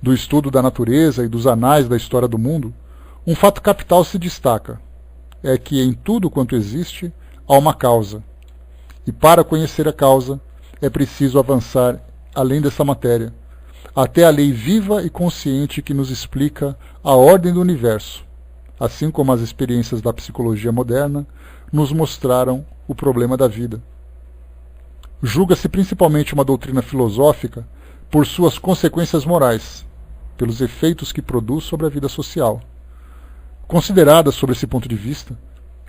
A: Do estudo da natureza e dos anais da história do mundo, um fato capital se destaca. É que em tudo quanto existe há uma causa. E para conhecer a causa, é preciso avançar além dessa matéria, até a lei viva e consciente que nos explica a ordem do universo, assim como as experiências da psicologia moderna nos mostraram o problema da vida. Julga-se principalmente uma doutrina filosófica por suas consequências morais, pelos efeitos que produz sobre a vida social. Consideradas sob esse ponto de vista,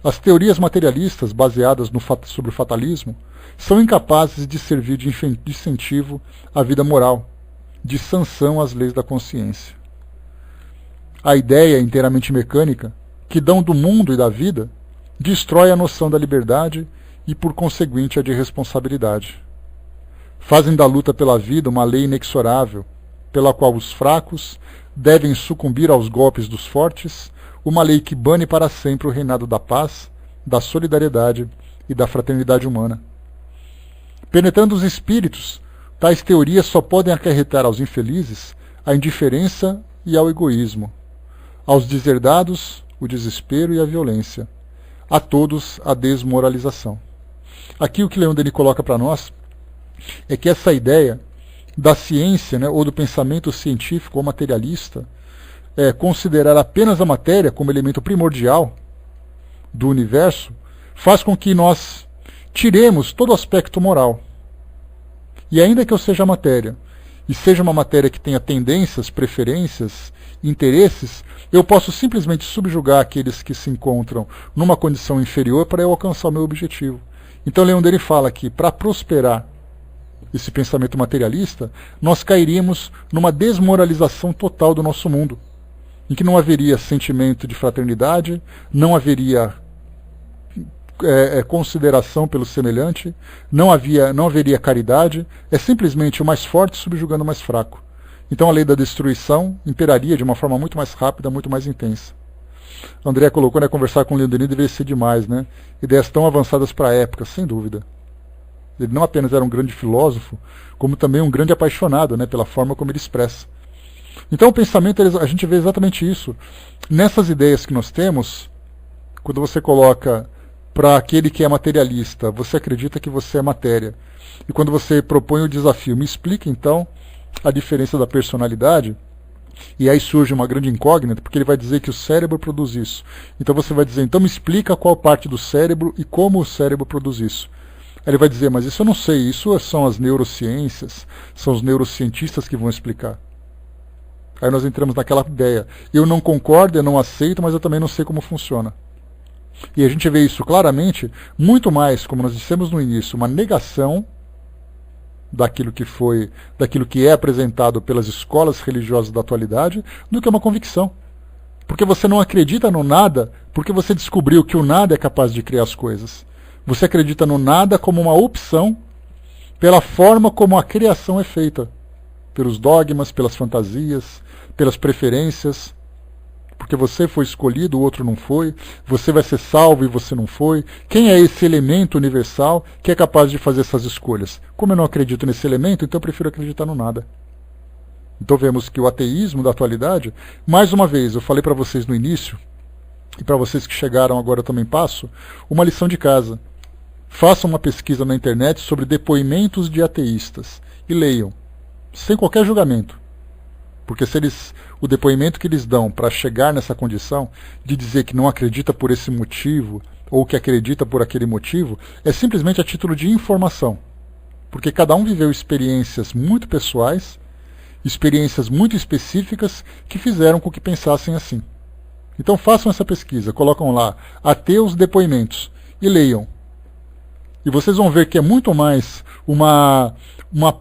A: as teorias materialistas baseadas sobre o fatalismo são incapazes de servir de incentivo à vida moral, de sanção às leis da consciência. A ideia inteiramente mecânica, que dão do mundo e da vida, destrói a noção da liberdade e, por conseguinte, a de responsabilidade. Fazem da luta pela vida uma lei inexorável, pela qual os fracos devem sucumbir aos golpes dos fortes, uma lei que bane para sempre o reinado da paz, da solidariedade e da fraternidade humana. Penetrando os espíritos, tais teorias só podem acarretar aos infelizes a indiferença e ao egoísmo, aos deserdados o desespero e a violência, a todos a desmoralização. Aqui o que Leon Denis coloca para nós é que essa ideia da ciência, né, ou do pensamento científico ou materialista, considerar apenas a matéria como elemento primordial do universo, faz com que nós tiremos todo o aspecto moral. E ainda que eu seja matéria, e seja uma matéria que tenha tendências, preferências, interesses, eu posso simplesmente subjugar aqueles que se encontram numa condição inferior para eu alcançar o meu objetivo. Então Leon Denis fala que para prosperar esse pensamento materialista, nós cairíamos numa desmoralização total do nosso mundo, em que não haveria sentimento de fraternidade, não haveria consideração pelo semelhante, não haveria caridade, é simplesmente o mais forte subjugando o mais fraco. Então a lei da destruição imperaria de uma forma muito mais rápida, muito mais intensa. André colocou, né, conversar com o Leon Denis deveria ser demais, né? Ideias tão avançadas para a época, sem dúvida. Ele não apenas era um grande filósofo, como também um grande apaixonado, né, pela forma como ele expressa. Então o pensamento, a gente vê exatamente isso. Nessas ideias que nós temos, quando você coloca para aquele que é materialista, você acredita que você é matéria. E quando você propõe o desafio, me explica então a diferença da personalidade, e aí surge uma grande incógnita, porque ele vai dizer que o cérebro produz isso. Então você vai dizer, então me explica qual parte do cérebro e como o cérebro produz isso. Aí ele vai dizer, mas isso eu não sei, isso são as neurociências, são os neurocientistas que vão explicar. Aí nós entramos naquela ideia, eu não concordo, eu não aceito, mas eu também não sei como funciona. E a gente vê isso claramente, muito mais, como nós dissemos no início, uma negação daquilo que é apresentado pelas escolas religiosas da atualidade, do que uma convicção. Porque você não acredita no nada, porque você descobriu que o nada é capaz de criar as coisas. Você acredita no nada como uma opção pela forma como a criação é feita. Pelos dogmas, pelas fantasias, pelas preferências. Porque você foi escolhido, o outro não foi. Você vai ser salvo e você não foi. Quem é esse elemento universal que é capaz de fazer essas escolhas? Como eu não acredito nesse elemento, então eu prefiro acreditar no nada. Então vemos que o ateísmo da atualidade, mais uma vez, eu falei para vocês no início, e para vocês que chegaram agora eu também passo, uma lição de casa. Façam uma pesquisa na internet sobre depoimentos de ateístas e leiam, sem qualquer julgamento. Porque se o depoimento que eles dão para chegar nessa condição de dizer que não acredita por esse motivo ou que acredita por aquele motivo, é simplesmente a título de informação. Porque cada um viveu experiências muito pessoais, experiências muito específicas que fizeram com que pensassem assim. Então façam essa pesquisa, colocam lá ateus depoimentos e leiam. E vocês vão ver que é muito mais uma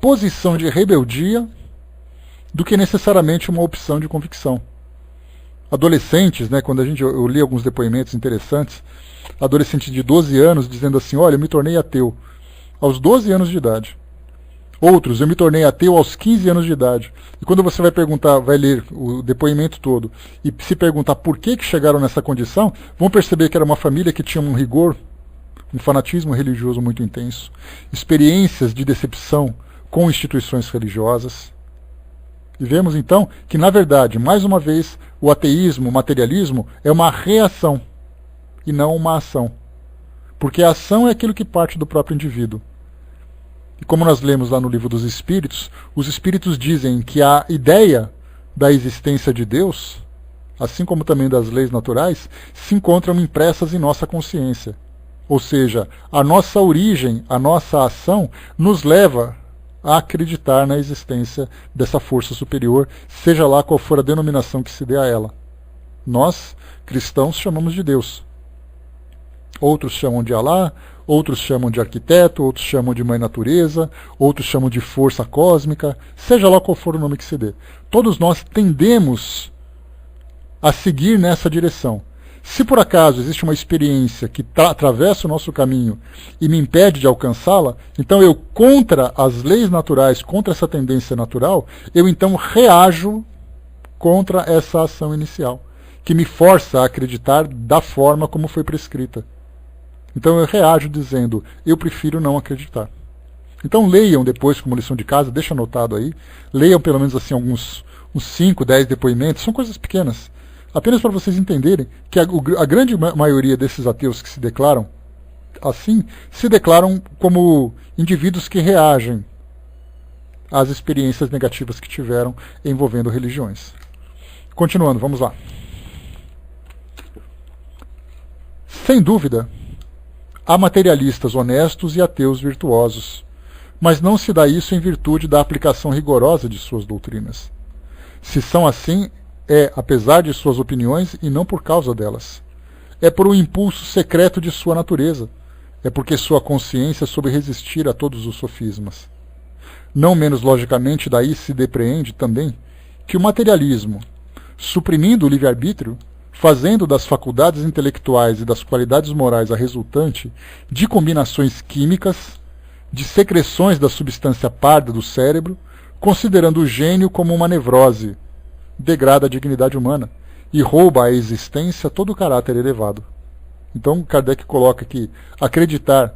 A: posição de rebeldia do que necessariamente uma opção de convicção. Adolescentes, né, quando eu li alguns depoimentos interessantes, adolescente de 12 anos dizendo assim, olha, eu me tornei ateu aos 12 anos de idade. Outros, eu me tornei ateu aos 15 anos de idade. E quando você vai perguntar, vai ler o depoimento todo e se perguntar por que chegaram nessa condição, vão perceber que era uma família que tinha um rigor, um fanatismo religioso muito intenso, experiências de decepção com instituições religiosas. E vemos então que, na verdade, mais uma vez, o ateísmo, o materialismo, é uma reação e não uma ação. Porque a ação é aquilo que parte do próprio indivíduo. E como nós lemos lá no Livro dos Espíritos, os Espíritos dizem que a ideia da existência de Deus, assim como também das leis naturais, se encontram impressas em nossa consciência. Ou seja, a nossa origem, a nossa ação, nos leva a acreditar na existência dessa força superior, seja lá qual for a denominação que se dê a ela. Nós, cristãos, chamamos de Deus. Outros chamam de Alá, outros chamam de arquiteto, outros chamam de mãe natureza, outros chamam de força cósmica, seja lá qual for o nome que se dê. Todos nós tendemos a seguir nessa direção. Se por acaso existe uma experiência que atravessa o nosso caminho e me impede de alcançá-la, então eu, contra as leis naturais, contra essa tendência natural, eu então reajo contra essa ação inicial, que me força a acreditar da forma como foi prescrita. Então eu reajo dizendo, eu prefiro não acreditar. Então leiam depois como lição de casa, deixa anotado aí, leiam pelo menos assim uns 5, 10 depoimentos, são coisas pequenas. Apenas para vocês entenderem que a grande maioria desses ateus que se declaram assim, se declaram como indivíduos que reagem às experiências negativas que tiveram envolvendo religiões. Continuando, vamos lá. Sem dúvida, há materialistas honestos e ateus virtuosos, mas não se dá isso em virtude da aplicação rigorosa de suas doutrinas. Se são assim, apesar de suas opiniões e não por causa delas. É por um impulso secreto de sua natureza. É porque sua consciência soube resistir a todos os sofismas. Não menos logicamente daí se depreende também que o materialismo, suprimindo o livre-arbítrio, fazendo das faculdades intelectuais e das qualidades morais a resultante de combinações químicas, de secreções da substância parda do cérebro, considerando o gênio como uma nevrose, degrada a dignidade humana e rouba à existência todo o caráter elevado. Então Kardec coloca que acreditar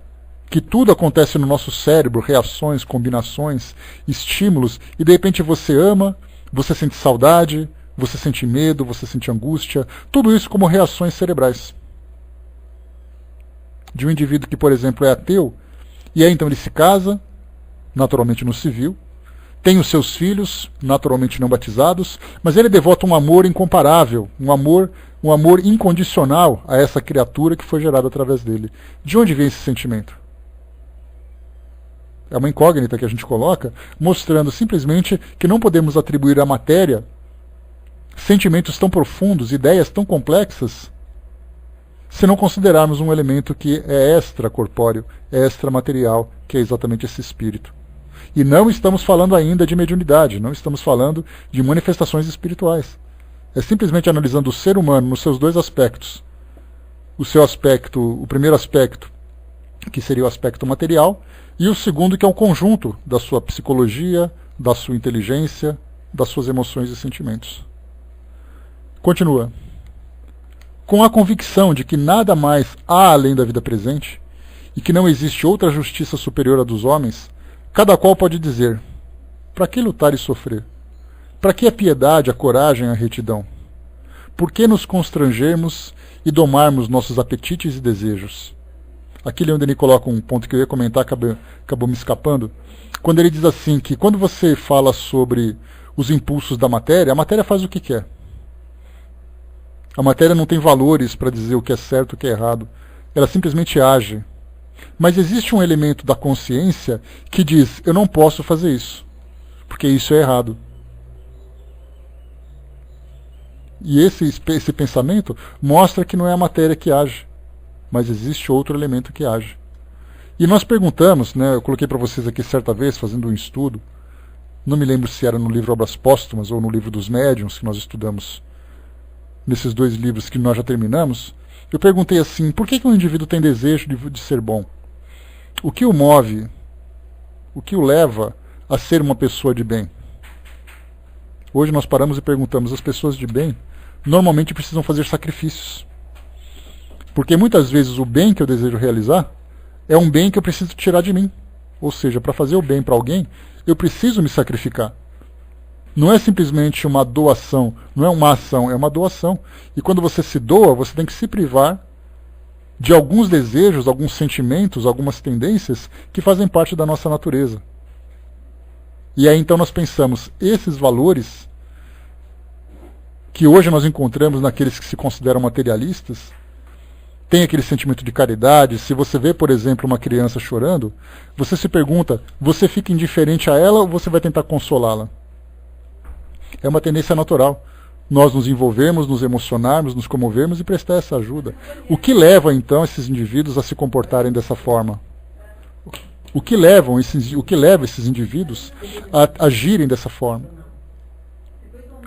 A: que tudo acontece no nosso cérebro, reações, combinações, estímulos, e de repente você ama, Você sente saudade, você sente medo, você sente angústia, tudo isso como reações cerebrais. De um indivíduo que, por exemplo, é ateu, e aí então ele se casa, naturalmente no civil, tem os seus filhos, naturalmente não batizados, mas ele devota um amor incomparável, um amor incondicional a essa criatura que foi gerada através dele. De onde vem esse sentimento? É uma incógnita que a gente coloca, mostrando simplesmente que não podemos atribuir à matéria sentimentos tão profundos, ideias tão complexas, se não considerarmos um elemento que é extracorpóreo, é extramaterial, que é exatamente esse espírito. E não estamos falando ainda de mediunidade, não estamos falando de manifestações espirituais. É simplesmente analisando o ser humano nos seus dois aspectos. O primeiro aspecto, que seria o aspecto material, e o segundo, que é um conjunto da sua psicologia, da sua inteligência, das suas emoções e sentimentos. Continua. Com a convicção de que nada mais há além da vida presente, e que não existe outra justiça superior à dos homens, cada qual pode dizer: para que lutar e sofrer? Para que a piedade, a coragem, a retidão? Por que nos constrangermos e domarmos nossos apetites e desejos? Aqui onde ele coloca um ponto que eu ia comentar, acabou me escapando, quando ele diz assim, que quando você fala sobre os impulsos da matéria, a matéria faz o que quer. A matéria não tem valores para dizer o que é certo e o que é errado. Ela simplesmente age. Mas existe um elemento da consciência que diz: eu não posso fazer isso, porque isso é errado. E esse pensamento mostra que não é a matéria que age, mas existe outro elemento que age. E nós perguntamos, né, eu coloquei para vocês aqui certa vez, fazendo um estudo, não me lembro se era no livro Obras Póstumas ou no livro dos Médiuns, que nós estudamos nesses dois livros que nós já terminamos, eu perguntei assim: por que um indivíduo tem desejo de ser bom? O que o move? O que o leva a ser uma pessoa de bem? Hoje nós paramos e perguntamos: as pessoas de bem normalmente precisam fazer sacrifícios. Porque muitas vezes o bem que eu desejo realizar é um bem que eu preciso tirar de mim. Ou seja, para fazer o bem para alguém, eu preciso me sacrificar. Não é simplesmente uma doação, não é uma ação, é uma doação. E quando você se doa, você tem que se privar de alguns desejos, alguns sentimentos, algumas tendências que fazem parte da nossa natureza. E aí então nós pensamos, esses valores que hoje nós encontramos naqueles que se consideram materialistas, tem aquele sentimento de caridade. Se você vê, por exemplo, uma criança chorando, você se pergunta: você fica indiferente a ela ou você vai tentar consolá-la? É uma tendência natural. Nós nos envolvermos, nos emocionarmos, nos comovermos e prestar essa ajuda. O que leva, então, esses indivíduos a se comportarem dessa forma? O que leva esses indivíduos a agirem dessa forma?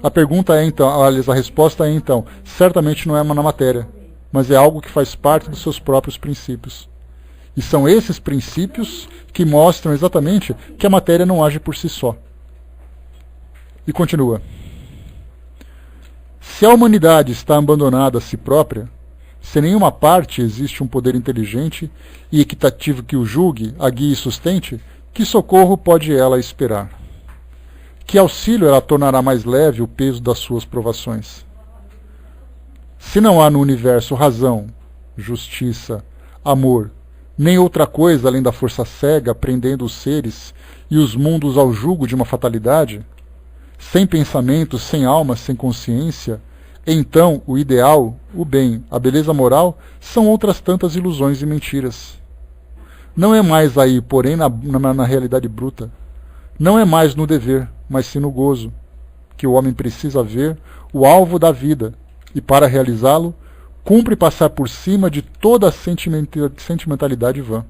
A: A pergunta é, então, a resposta é, então, certamente não é na matéria, mas é algo que faz parte dos seus próprios princípios. E são esses princípios que mostram exatamente que a matéria não age por si só. E continua. Se a humanidade está abandonada a si própria, se em nenhuma parte existe um poder inteligente e equitativo que o julgue, a guie e sustente, que socorro pode ela esperar? Que auxílio ela tornará mais leve o peso das suas provações? Se não há no universo razão, justiça, amor, nem outra coisa além da força cega prendendo os seres e os mundos ao jugo de uma fatalidade, sem pensamento, sem alma, sem consciência, então o ideal, o bem, a beleza moral são outras tantas ilusões e mentiras. Não é mais aí, porém, na realidade bruta. Não é mais no dever, mas sim no gozo, que o homem precisa ver o alvo da vida, e para realizá-lo, cumpre passar por cima de toda a sentimentalidade vã.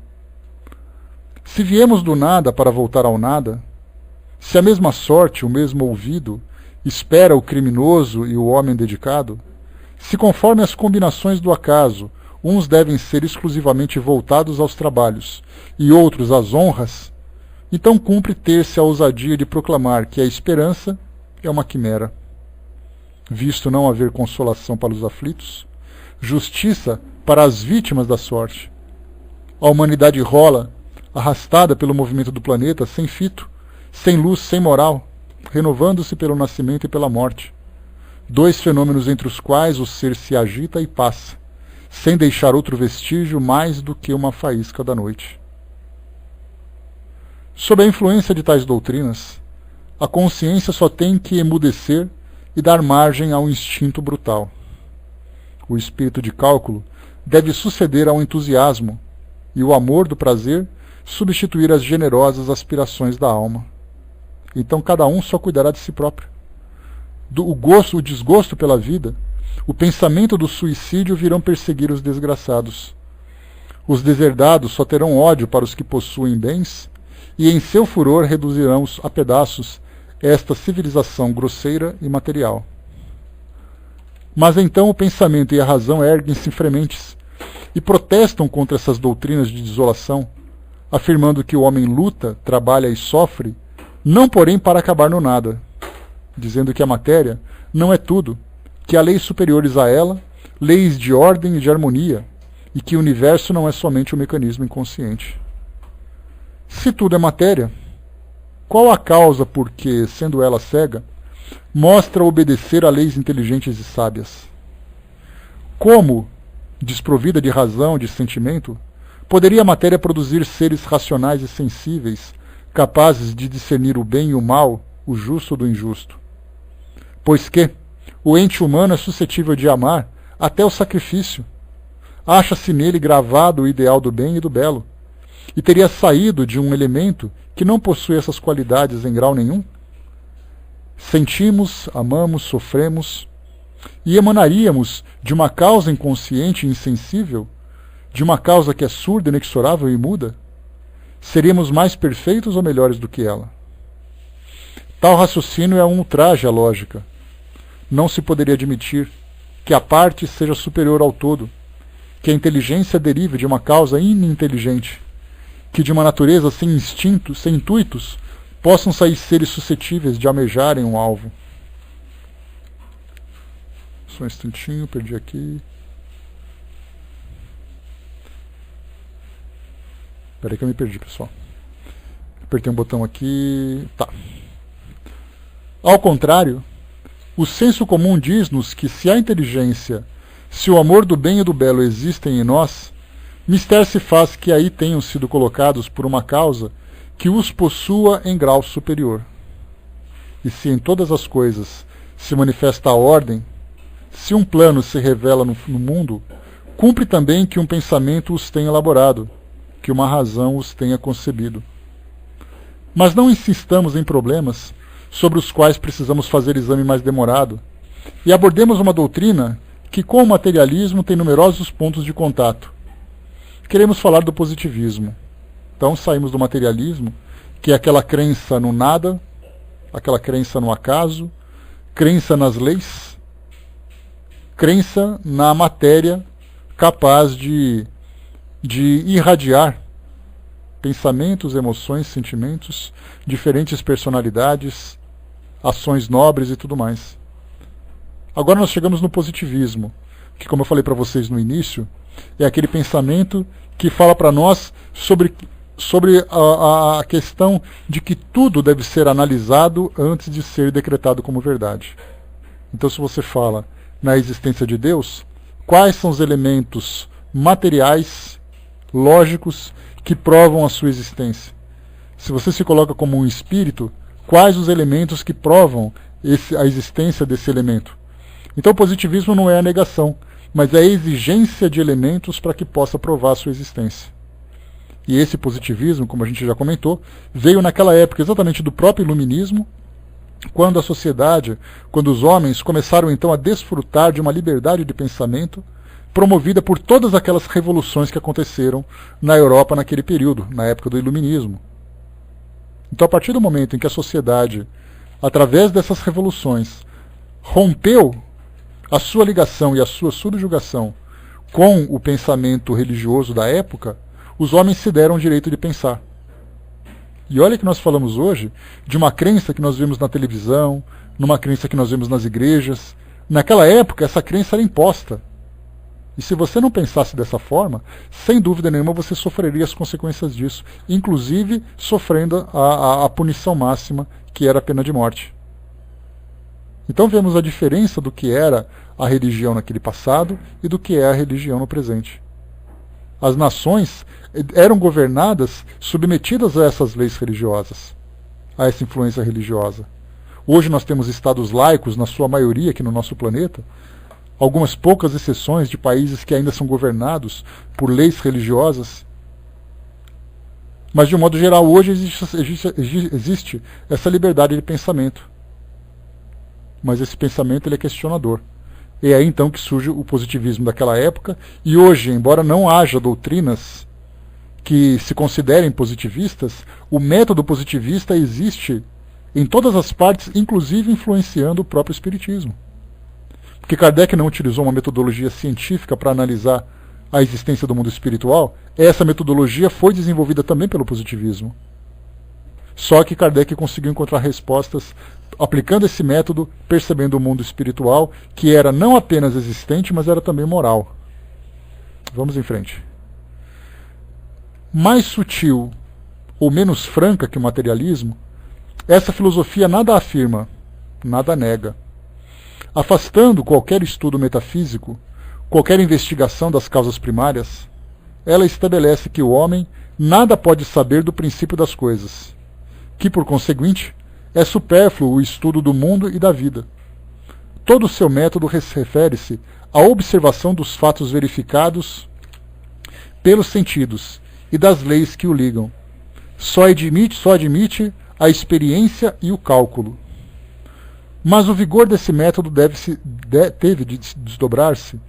A: Se viemos do nada para voltar ao nada, se a mesma sorte, o mesmo ouvido, espera o criminoso e o homem dedicado, se conforme as combinações do acaso, uns devem ser exclusivamente voltados aos trabalhos e outros às honras, então cumpre ter-se a ousadia de proclamar que a esperança é uma quimera, visto não haver consolação para os aflitos, justiça para as vítimas da sorte. A humanidade rola, arrastada pelo movimento do planeta, sem fito, sem luz, sem moral, renovando-se pelo nascimento e pela morte, dois fenômenos entre os quais o ser se agita e passa, sem deixar outro vestígio mais do que uma faísca da noite. Sob a influência de tais doutrinas, a consciência só tem que emudecer e dar margem ao instinto brutal. O espírito de cálculo deve suceder ao entusiasmo e o amor do prazer substituir as generosas aspirações da alma. Então cada um só cuidará de si próprio. O desgosto pela vida, o pensamento do suicídio virão perseguir os desgraçados. Os deserdados só terão ódio para os que possuem bens e em seu furor reduzirão a pedaços esta civilização grosseira e material. Mas então o pensamento e a razão erguem-se frementes e protestam contra essas doutrinas de desolação, afirmando que o homem luta, trabalha e sofre, não porém para acabar no nada, dizendo que a matéria não é tudo, que há leis superiores a ela, leis de ordem e de harmonia, e que o universo não é somente um mecanismo inconsciente. Se tudo é matéria, qual a causa por que, sendo ela cega, mostra obedecer a leis inteligentes e sábias? Como, desprovida de razão, de sentimento, poderia a matéria produzir seres racionais e sensíveis, capazes de discernir o bem e o mal, o justo do injusto? Pois que o ente humano é suscetível de amar até o sacrifício. Acha-se nele gravado o ideal do bem e do belo, e teria saído de um elemento que não possui essas qualidades em grau nenhum? Sentimos, amamos, sofremos, e emanaríamos de uma causa inconsciente e insensível, de uma causa que é surda, inexorável e muda? Seríamos mais perfeitos ou melhores do que ela? Tal raciocínio é um ultraje à lógica. Não se poderia admitir que a parte seja superior ao todo, que a inteligência derive de uma causa ininteligente, que de uma natureza sem instintos, sem intuitos, possam sair seres suscetíveis de almejarem um alvo. Só um instantinho, perdi aqui. Espera aí que eu me perdi, pessoal. Apertei um botão aqui. Tá. Ao contrário, o senso comum diz-nos que se a inteligência, se o amor do bem e do belo existem em nós, mister se faz que aí tenham sido colocados por uma causa que os possua em grau superior. E se em todas as coisas se manifesta a ordem, se um plano se revela no mundo, cumpre também que um pensamento os tenha elaborado, que uma razão os tenha concebido. Mas não insistamos em problemas sobre os quais precisamos fazer exame mais demorado, e abordemos uma doutrina que com o materialismo tem numerosos pontos de contato. Queremos falar do positivismo. Então saímos do materialismo, que é aquela crença no nada, aquela crença no acaso, crença nas leis, crença na matéria capaz de irradiar pensamentos, emoções, sentimentos, diferentes personalidades, ações nobres e tudo mais. Agora nós chegamos no positivismo, que, como eu falei para vocês no início, é aquele pensamento que fala para nós sobre a questão de que tudo deve ser analisado antes de ser decretado como verdade. Então, se você fala na existência de Deus, quais são os elementos materiais, lógicos, que provam a sua existência? Se você se coloca como um espírito, quais os elementos que provam a existência desse elemento? Então o positivismo não é a negação, mas é a exigência de elementos para que possa provar a sua existência. E esse positivismo, como a gente já comentou, veio naquela época exatamente do próprio iluminismo, quando a sociedade, quando os homens começaram então a desfrutar de uma liberdade de pensamento promovida por todas aquelas revoluções que aconteceram na Europa naquele período, na época do iluminismo. Então, a partir do momento em que a sociedade, através dessas revoluções, rompeu a sua ligação e a sua subjugação com o pensamento religioso da época, os homens se deram o direito de pensar. E olha que nós falamos hoje de uma crença que nós vemos na televisão, numa crença que nós vemos nas igrejas. Naquela época, essa crença era imposta. E se você não pensasse dessa forma, sem dúvida nenhuma você sofreria as consequências disso, inclusive sofrendo a punição máxima, que era a pena de morte. Então vemos a diferença do que era a religião naquele passado e do que é a religião no presente. As nações eram governadas, submetidas a essas leis religiosas, a essa influência religiosa. Hoje nós temos estados laicos, na sua maioria aqui no nosso planeta, algumas poucas exceções de países que ainda são governados por leis religiosas. Mas, de um modo geral, hoje existe essa liberdade de pensamento. Mas esse pensamento ele é questionador. É aí então que surge o positivismo daquela época, e hoje, embora não haja doutrinas que se considerem positivistas, o método positivista existe em todas as partes, inclusive influenciando o próprio espiritismo. Porque Kardec não utilizou uma metodologia científica para analisar a existência do mundo espiritual, essa metodologia foi desenvolvida também pelo positivismo. Só que Kardec conseguiu encontrar respostas aplicando esse método, percebendo o mundo espiritual, que era não apenas existente, mas era também moral. Vamos em frente. Mais sutil ou menos franca que o materialismo, essa filosofia nada afirma, nada nega. Afastando qualquer estudo metafísico, qualquer investigação das causas primárias, ela estabelece que o homem nada pode saber do princípio das coisas, que, por conseguinte, é supérfluo o estudo do mundo e da vida. Todo o seu método refere-se à observação dos fatos verificados pelos sentidos e das leis que o ligam. Só admite a experiência e o cálculo. Mas o vigor desse método teve de desdobrar-se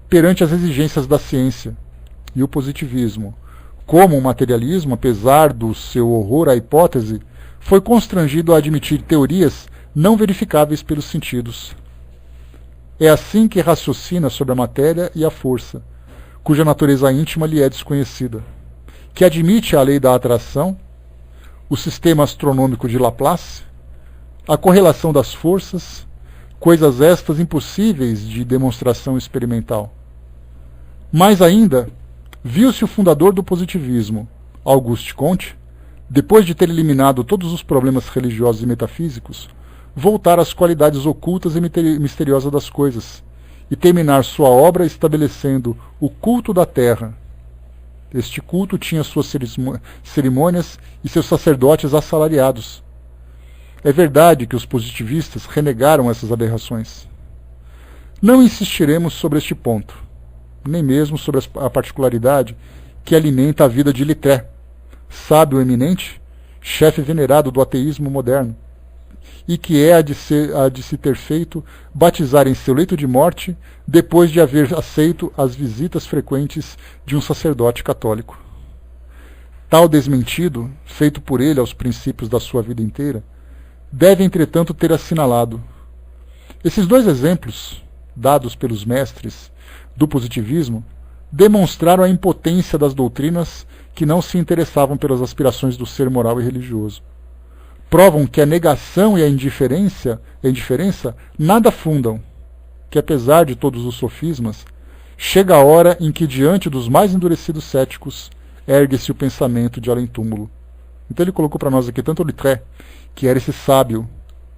A: perante as exigências da ciência e o positivismo. Como o materialismo, apesar do seu horror à hipótese, foi constrangido a admitir teorias não verificáveis pelos sentidos. É assim que raciocina sobre a matéria e a força, cuja natureza íntima lhe é desconhecida, que admite a lei da atração, o sistema astronômico de Laplace, a correlação das forças, coisas estas impossíveis de demonstração experimental. Mais ainda, viu-se o fundador do positivismo, Auguste Comte, depois de ter eliminado todos os problemas religiosos e metafísicos, voltar às qualidades ocultas e misteriosas das coisas, e terminar sua obra estabelecendo o culto da terra. Este culto tinha suas cerimônias e seus sacerdotes assalariados. É verdade que os positivistas renegaram essas aberrações. Não insistiremos sobre este ponto, nem mesmo sobre a particularidade que alimenta a vida de Littré, sábio eminente, chefe venerado do ateísmo moderno, e que é a de se ter feito batizar em seu leito de morte depois de haver aceito as visitas frequentes de um sacerdote católico. Tal desmentido, feito por ele aos princípios da sua vida inteira, deve, entretanto, ter assinalado. Esses dois exemplos, dados pelos mestres do positivismo, demonstraram a impotência das doutrinas que não se interessavam pelas aspirações do ser moral e religioso. Provam que a negação e a indiferença nada fundam, que apesar de todos os sofismas, chega a hora em que diante dos mais endurecidos céticos ergue-se o pensamento de além-túmulo. Então ele colocou para nós aqui tanto Littré, que era esse sábio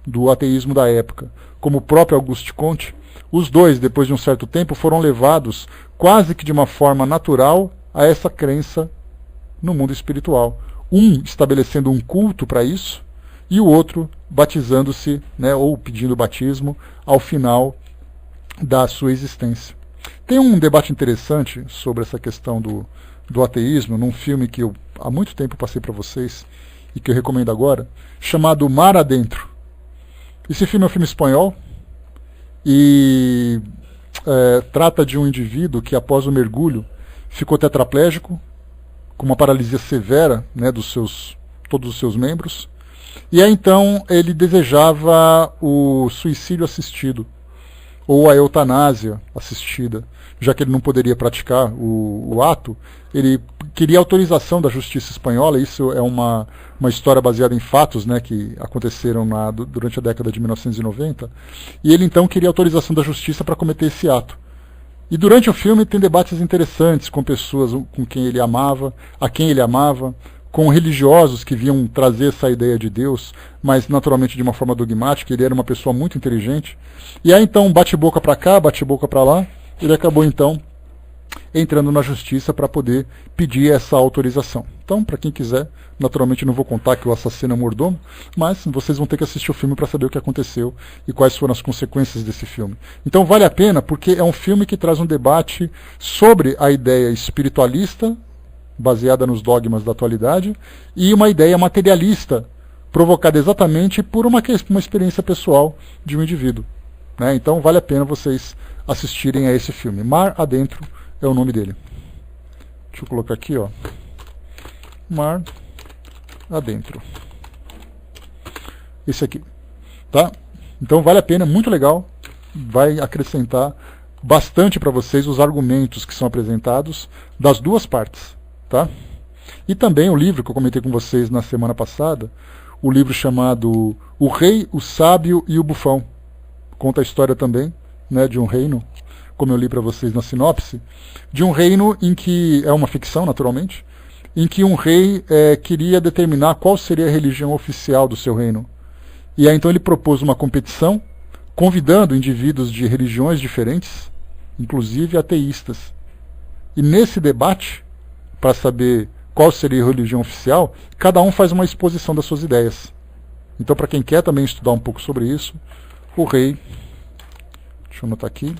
A: do ateísmo da época, como o próprio Auguste Comte. Os dois, depois de um certo tempo, foram levados quase que de uma forma natural a essa crença no mundo espiritual. Um estabelecendo um culto para isso, e o outro batizando-se, né, ou pedindo batismo ao final da sua existência. Tem um debate interessante sobre essa questão do ateísmo, num filme que eu há muito tempo passei para vocês, e que eu recomendo agora, chamado Mar Adentro. Esse filme é um filme espanhol, e trata de um indivíduo que após o mergulho ficou tetraplégico, com uma paralisia severa, né, todos os seus membros, e aí então ele desejava o suicídio assistido, ou a eutanásia assistida, já que ele não poderia praticar o ato. Ele queria autorização da justiça espanhola. Isso é uma história baseada em fatos, né, que aconteceram durante a década de 1990, e ele então queria autorização da justiça para cometer esse ato. E durante o filme tem debates interessantes com pessoas com quem ele amava, a quem ele amava, com religiosos que vinham trazer essa ideia de Deus, mas naturalmente de uma forma dogmática. Ele era uma pessoa muito inteligente. E aí então, bate-boca para cá, bate-boca para lá, ele acabou então entrando na justiça para poder pedir essa autorização. Então, para quem quiser, naturalmente não vou contar que o assassino é mordomo, mas vocês vão ter que assistir o filme para saber o que aconteceu e quais foram as consequências desse filme. Então vale a pena porque é um filme que traz um debate sobre a ideia espiritualista, baseada nos dogmas da atualidade, e uma ideia materialista, provocada exatamente por uma experiência pessoal de um indivíduo. Né? Então vale a pena vocês assistirem a esse filme. Mar Adentro é o nome dele. Deixa eu colocar aqui, ó. Mar Adentro. Esse aqui. Tá? Então vale a pena, é muito legal. Vai acrescentar bastante para vocês os argumentos que são apresentados das duas partes. Tá? E também o livro que eu comentei com vocês na semana passada, o livro chamado O Rei, o Sábio e o Bufão. Conta a história também, né, de um reino, como eu li para vocês na sinopse, de um reino em que, é uma ficção naturalmente, em que um rei queria determinar qual seria a religião oficial do seu reino. E aí então ele propôs uma competição, convidando indivíduos de religiões diferentes, inclusive ateístas. E nesse debate, para saber qual seria a religião oficial, cada um faz uma exposição das suas ideias. Então, para quem quer também estudar um pouco sobre isso, o rei, deixa eu anotar aqui,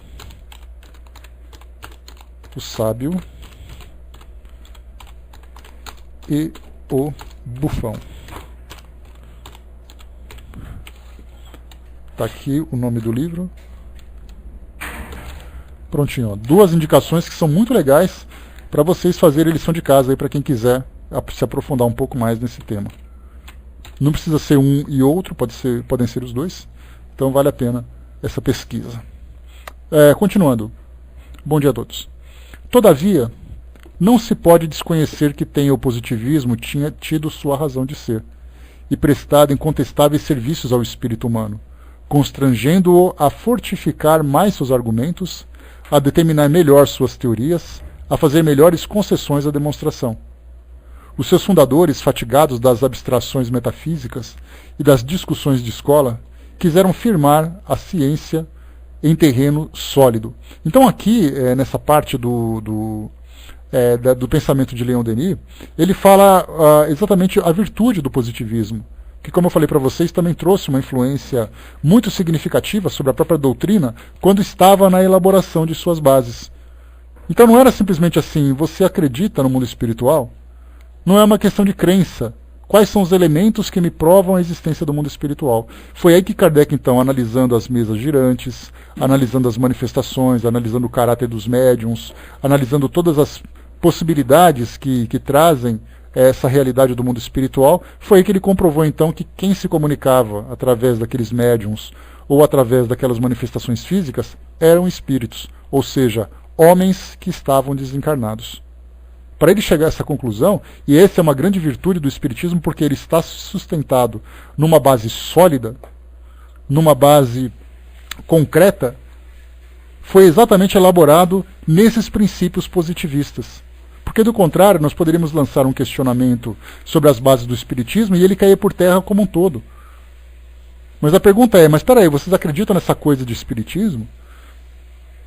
A: o sábio e o bufão. Está aqui o nome do livro. Prontinho, ó. Duas indicações que são muito legais para vocês fazerem lição de casa aí para quem quiser se aprofundar um pouco mais nesse tema. Não precisa ser um e outro, podem ser os dois. Então vale a pena essa pesquisa. Continuando. Bom dia a todos. Todavia, não se pode desconhecer que o positivismo tinha tido sua razão de ser e prestado incontestáveis serviços ao espírito humano, constrangendo-o a fortificar mais seus argumentos, a determinar melhor suas teorias, a fazer melhores concessões à demonstração. Os seus fundadores, fatigados das abstrações metafísicas e das discussões de escola, quiseram firmar a ciência em terreno sólido. Então aqui, nessa parte do pensamento de Leon Denis, ele fala exatamente a virtude do positivismo, que, como eu falei para vocês, também trouxe uma influência muito significativa sobre a própria doutrina quando estava na elaboração de suas bases. Então não era simplesmente assim, você acredita no mundo espiritual? Não é uma questão de crença. Quais são os elementos que me provam a existência do mundo espiritual? Foi aí que Kardec, então, analisando as mesas girantes, analisando as manifestações, analisando o caráter dos médiuns, analisando todas as possibilidades que trazem essa realidade do mundo espiritual, foi aí que ele comprovou, então, que quem se comunicava através daqueles médiuns ou através daquelas manifestações físicas eram espíritos, ou seja, homens que estavam desencarnados. Para ele chegar a essa conclusão, e essa é uma grande virtude do Espiritismo, porque ele está sustentado numa base sólida, numa base concreta, foi exatamente elaborado nesses princípios positivistas. Porque, do contrário, nós poderíamos lançar um questionamento sobre as bases do Espiritismo e ele cair por terra como um todo. Mas a pergunta é, mas espera aí, vocês acreditam nessa coisa de Espiritismo?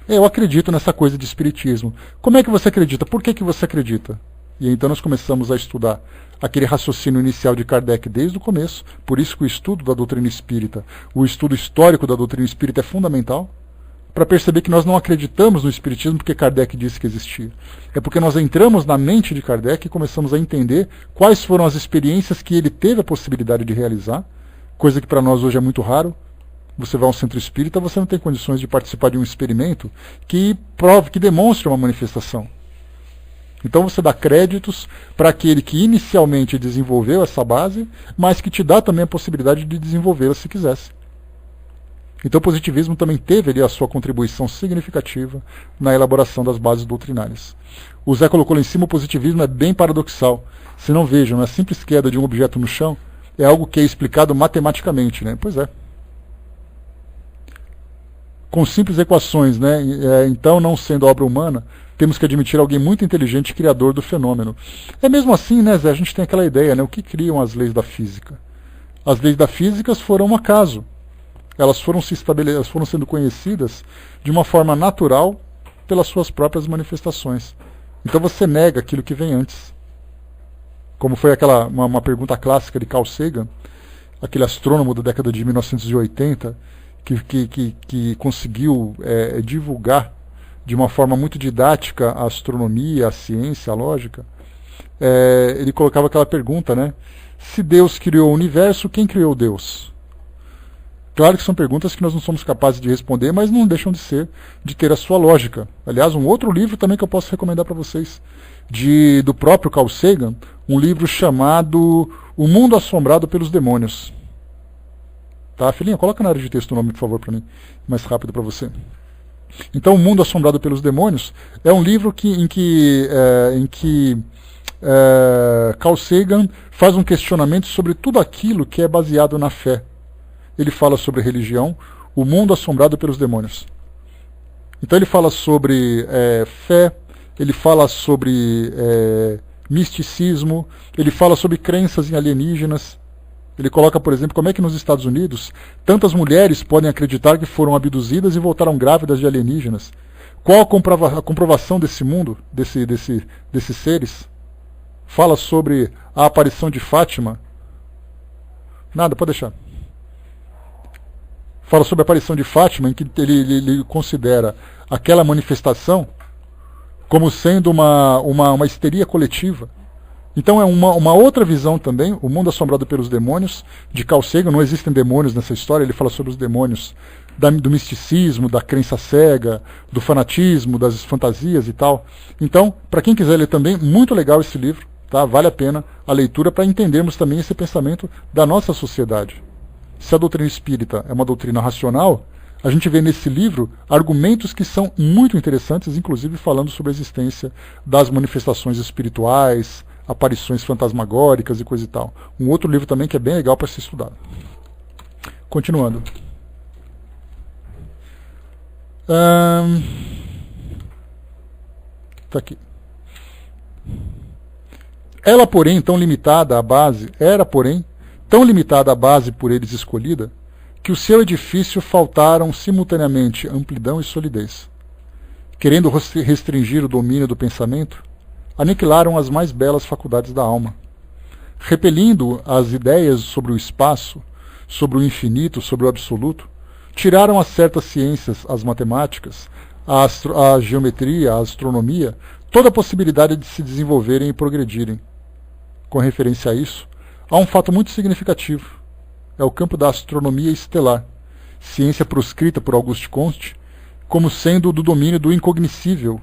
A: Eu acredito nessa coisa de espiritismo. Como é que você acredita? Por que você acredita? E então nós começamos a estudar aquele raciocínio inicial de Kardec desde o começo. Por isso que o estudo da doutrina espírita, o estudo histórico da doutrina espírita é fundamental, para perceber que nós não acreditamos no espiritismo porque Kardec disse que existia. É porque nós entramos na mente de Kardec e começamos a entender quais foram as experiências que ele teve a possibilidade de realizar, coisa que para nós hoje é muito raro. Você vai a um centro espírita, você não tem condições de participar de um experimento que prove, que demonstre uma manifestação. Então você dá créditos para aquele que inicialmente desenvolveu essa base, mas que te dá também a possibilidade de desenvolvê-la se quisesse. Então o positivismo também teve ali a sua contribuição significativa na elaboração das bases doutrinárias. O Zé colocou lá em cima, o positivismo é bem paradoxal. Se não vejam, a simples queda de um objeto no chão é algo que é explicado matematicamente, né? Pois é. com simples equações, né? Então, não sendo obra humana, temos que admitir alguém muito inteligente e criador do fenômeno. É mesmo assim, né, Zé? A gente tem aquela ideia, né? O que criam as leis da física? As leis da física foram um acaso. Elas foram sendo conhecidas de uma forma natural pelas suas próprias manifestações. Então você nega aquilo que vem antes. Como foi uma pergunta clássica de Carl Sagan, aquele astrônomo da década de 1980, que conseguiu divulgar de uma forma muito didática a astronomia, a ciência, a lógica. Ele colocava aquela pergunta, né? Se Deus criou o universo, quem criou Deus? Claro que são perguntas que nós não somos capazes de responder, mas não deixam de ter a sua lógica. Aliás, um outro livro também que eu posso recomendar para vocês, do próprio Carl Sagan, um livro chamado O Mundo Assombrado pelos Demônios. Tá, filhinha? Coloca na área de texto o nome, por favor, para mim, mais rápido para você. Então, O Mundo Assombrado pelos Demônios é um livro em que Carl Sagan faz um questionamento sobre tudo aquilo que é baseado na fé. Ele fala sobre religião, o mundo assombrado pelos demônios. Então ele fala sobre fé, ele fala sobre misticismo, ele fala sobre crenças em alienígenas. Ele coloca, por exemplo, como é que nos Estados Unidos tantas mulheres podem acreditar que foram abduzidas e voltaram grávidas de alienígenas. Qual a comprovação desse mundo, desses seres? Fala sobre a aparição de Fátima. Nada, pode deixar. Fala sobre a aparição de Fátima, em que ele considera aquela manifestação como sendo uma histeria coletiva. Então é uma outra visão também, O Mundo Assombrado pelos Demônios, de Carl Sagan. Não existem demônios nessa história, ele fala sobre os demônios do misticismo, da crença cega, do fanatismo, das fantasias e tal. Então, para quem quiser ler também, muito legal esse livro, tá? Vale a pena a leitura para entendermos também esse pensamento da nossa sociedade. Se a doutrina espírita é uma doutrina racional, a gente vê nesse livro argumentos que são muito interessantes, inclusive falando sobre a existência das manifestações espirituais, aparições fantasmagóricas e coisa e tal. Um outro livro também que é bem legal para ser estudado. Continuando. Tá aqui. Era, porém, tão limitada a base por eles escolhida, que o seu edifício faltaram simultaneamente amplidão e solidez. Querendo restringir o domínio do pensamento, aniquilaram as mais belas faculdades da alma. Repelindo as ideias sobre o espaço, sobre o infinito, sobre o absoluto, tiraram a certas ciências, as matemáticas, a geometria, a astronomia, toda a possibilidade de se desenvolverem e progredirem. Com referência a isso, há um fato muito significativo. É o campo da astronomia estelar, ciência proscrita por Auguste Comte, como sendo do domínio do incognoscível,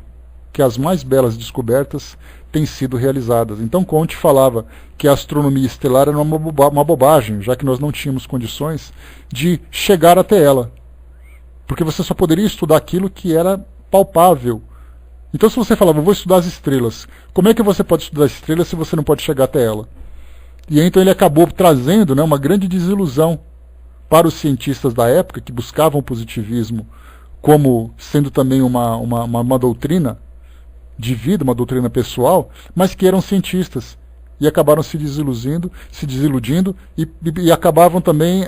A: que as mais belas descobertas têm sido realizadas. Então Comte falava que a astronomia estelar era uma bobagem, já que nós não tínhamos condições de chegar até ela. Porque você só poderia estudar aquilo que era palpável. Então se você falava, vou estudar as estrelas, como é que você pode estudar as estrelas se você não pode chegar até ela? E então ele acabou trazendo, né, uma grande desilusão para os cientistas da época, que buscavam o positivismo como sendo também uma doutrina de vida, uma doutrina pessoal, mas que eram cientistas e acabaram se desiludindo e acabavam também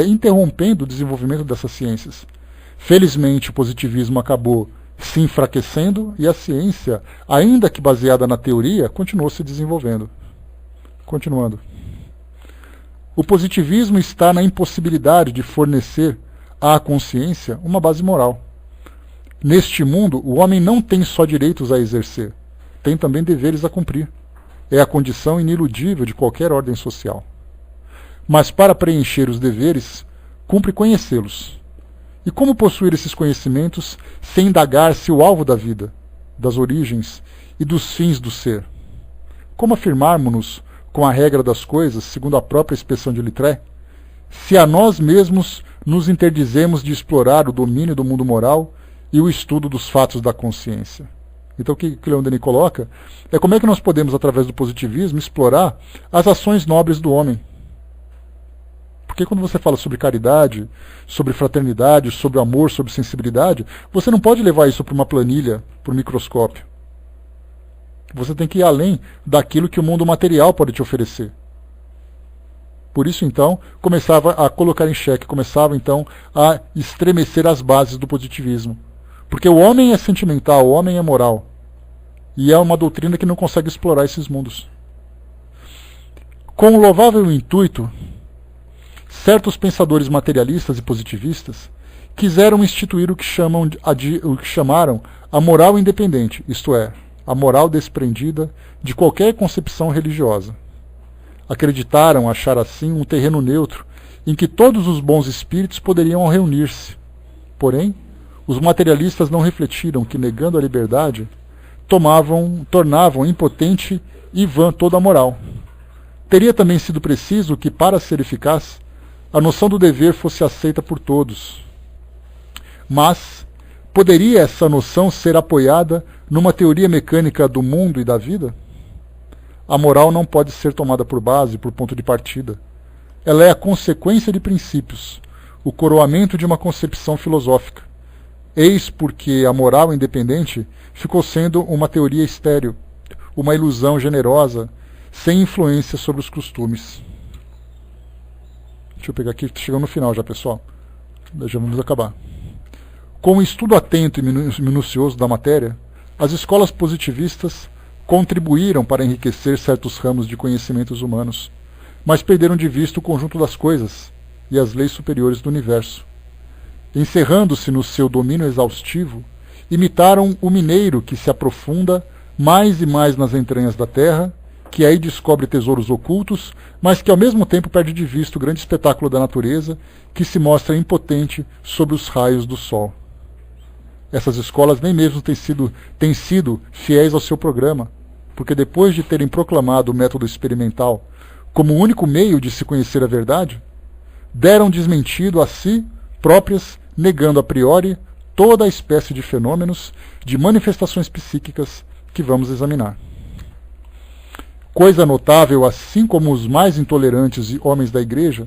A: interrompendo o desenvolvimento dessas ciências. Felizmente o positivismo acabou se enfraquecendo e a ciência, ainda que baseada na teoria, continuou se desenvolvendo. Continuando. O positivismo está na impossibilidade de fornecer à consciência uma base moral. Neste mundo, o homem não tem só direitos a exercer, tem também deveres a cumprir. É a condição iniludível de qualquer ordem social. Mas para preencher os deveres, cumpre conhecê-los. E como possuir esses conhecimentos sem indagar-se o alvo da vida, das origens e dos fins do ser? Como afirmarmos-nos com a regra das coisas, segundo a própria expressão de Littré, se a nós mesmos nos interdizemos de explorar o domínio do mundo moral e o estudo dos fatos da consciência? Então o que Leon Denis coloca é como é que nós podemos, através do positivismo, explorar as ações nobres do homem. Porque quando você fala sobre caridade, sobre fraternidade, sobre amor, sobre sensibilidade, você não pode levar isso para uma planilha, para um microscópio. Você tem que ir além daquilo que o mundo material pode te oferecer. Por isso, então, começava a colocar em xeque, começava, então, a estremecer as bases do positivismo. Porque o homem é sentimental, o homem é moral. E é uma doutrina que não consegue explorar esses mundos. Com o louvável intuito, certos pensadores materialistas e positivistas quiseram instituir o que chamaram a moral independente, isto é, a moral desprendida de qualquer concepção religiosa. Acreditaram achar assim um terreno neutro em que todos os bons espíritos poderiam reunir-se. Porém, os materialistas não refletiram que, negando a liberdade, tornavam impotente e vã toda a moral. Teria também sido preciso que, para ser eficaz, a noção do dever fosse aceita por todos. Mas poderia essa noção ser apoiada numa teoria mecânica do mundo e da vida? A moral não pode ser tomada por base, por ponto de partida. Ela é a consequência de princípios, o coroamento de uma concepção filosófica. Eis porque a moral independente ficou sendo uma teoria estéril, uma ilusão generosa, sem influência sobre os costumes. Deixa eu pegar aqui, chegando no final já, pessoal. Já vamos acabar. Com o estudo atento e minucioso da matéria, as escolas positivistas contribuíram para enriquecer certos ramos de conhecimentos humanos, mas perderam de vista o conjunto das coisas e as leis superiores do universo. Encerrando-se no seu domínio exaustivo, imitaram o mineiro que se aprofunda mais e mais nas entranhas da terra, que aí descobre tesouros ocultos, mas que ao mesmo tempo perde de vista o grande espetáculo da natureza, que se mostra impotente sob os raios do sol. Essas escolas nem mesmo têm sido fiéis ao seu programa, porque depois de terem proclamado o método experimental como o único meio de se conhecer a verdade, deram desmentido a si próprias, negando a priori toda a espécie de fenômenos, de manifestações psíquicas que vamos examinar. Coisa notável, assim como os mais intolerantes e homens da Igreja,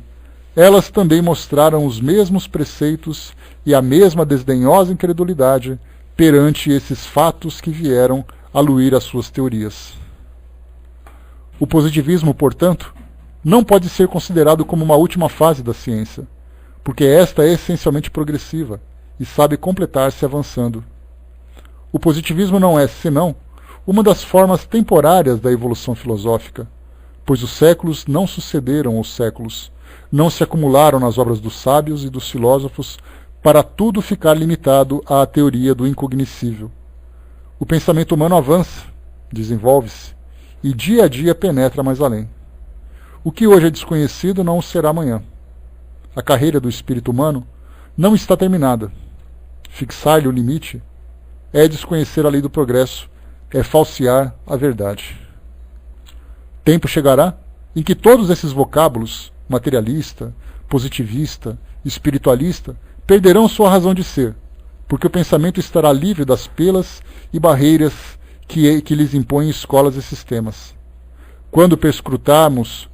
A: elas também mostraram os mesmos preceitos e a mesma desdenhosa incredulidade perante esses fatos que vieram aluir as suas teorias. O positivismo, portanto, não pode ser considerado como uma última fase da ciência, porque esta é essencialmente progressiva e sabe completar-se avançando. O positivismo não é, senão, uma das formas temporárias da evolução filosófica, pois os séculos não sucederam aos séculos, não se acumularam nas obras dos sábios e dos filósofos para tudo ficar limitado à teoria do incognoscível. O pensamento humano avança, desenvolve-se, e dia a dia penetra mais além. O que hoje é desconhecido não o será amanhã. A carreira do espírito humano não está terminada. Fixar-lhe o limite é desconhecer a lei do progresso, é falsear a verdade. Tempo chegará em que todos esses vocábulos, materialista, positivista, espiritualista, perderão sua razão de ser, porque o pensamento estará livre das pelas e barreiras que lhes impõem escolas e sistemas. Quando perscrutamos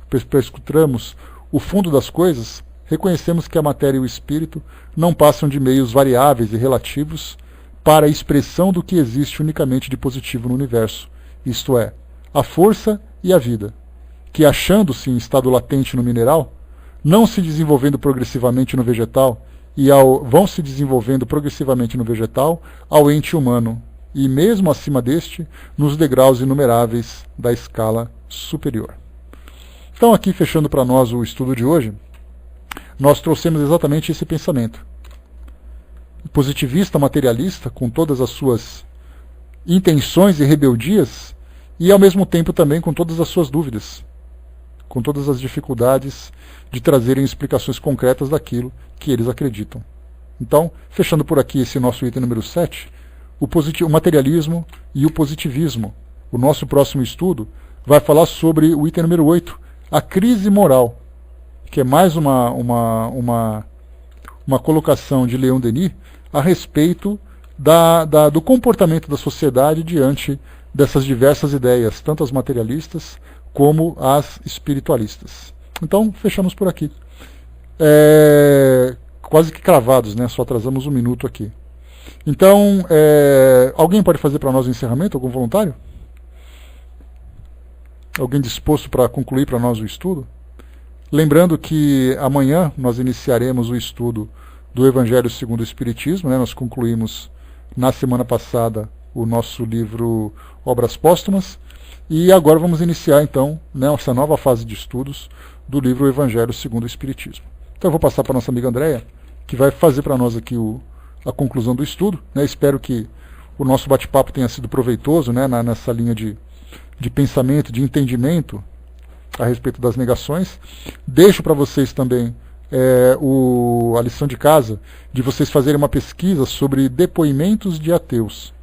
A: o fundo das coisas, reconhecemos que a matéria e o espírito não passam de meios variáveis e relativos para a expressão do que existe unicamente de positivo no universo, isto é, a força e a vida, que, achando-se em estado latente no mineral, não se desenvolvendo progressivamente no vegetal, vão se desenvolvendo progressivamente no vegetal ao ente humano, e mesmo acima deste, nos degraus inumeráveis da escala superior. Então, aqui, fechando para nós o estudo de hoje, nós trouxemos exatamente esse pensamento. Positivista, materialista, com todas as suas intenções e rebeldias, e ao mesmo tempo também com todas as suas dúvidas, com todas as dificuldades de trazerem explicações concretas daquilo que eles acreditam. Então, fechando por aqui esse nosso item número 7, o materialismo e o positivismo. O nosso próximo estudo vai falar sobre o item número 8, a crise moral, que é mais uma colocação de Leon Denis a respeito do comportamento da sociedade diante dessas diversas ideias, tanto as materialistas como as espiritualistas. Então, fechamos por aqui. quase que cravados, né? Só atrasamos um minuto aqui. Então, alguém pode fazer para nós o encerramento? Algum voluntário? Alguém disposto para concluir para nós o estudo? Lembrando que amanhã nós iniciaremos o estudo do Evangelho segundo o Espiritismo, né? Nós concluímos na semana passada o nosso livro Obras Póstumas, e agora vamos iniciar então, né, essa nova fase de estudos do livro Evangelho segundo o Espiritismo. Então eu vou passar para a nossa amiga Andréia, que vai fazer para nós aqui a conclusão do estudo, né? Espero que o nosso bate-papo tenha sido proveitoso, né, nessa linha de pensamento, de entendimento a respeito das negações. Deixo para vocês também a lição de casa de vocês fazerem uma pesquisa sobre depoimentos de ateus.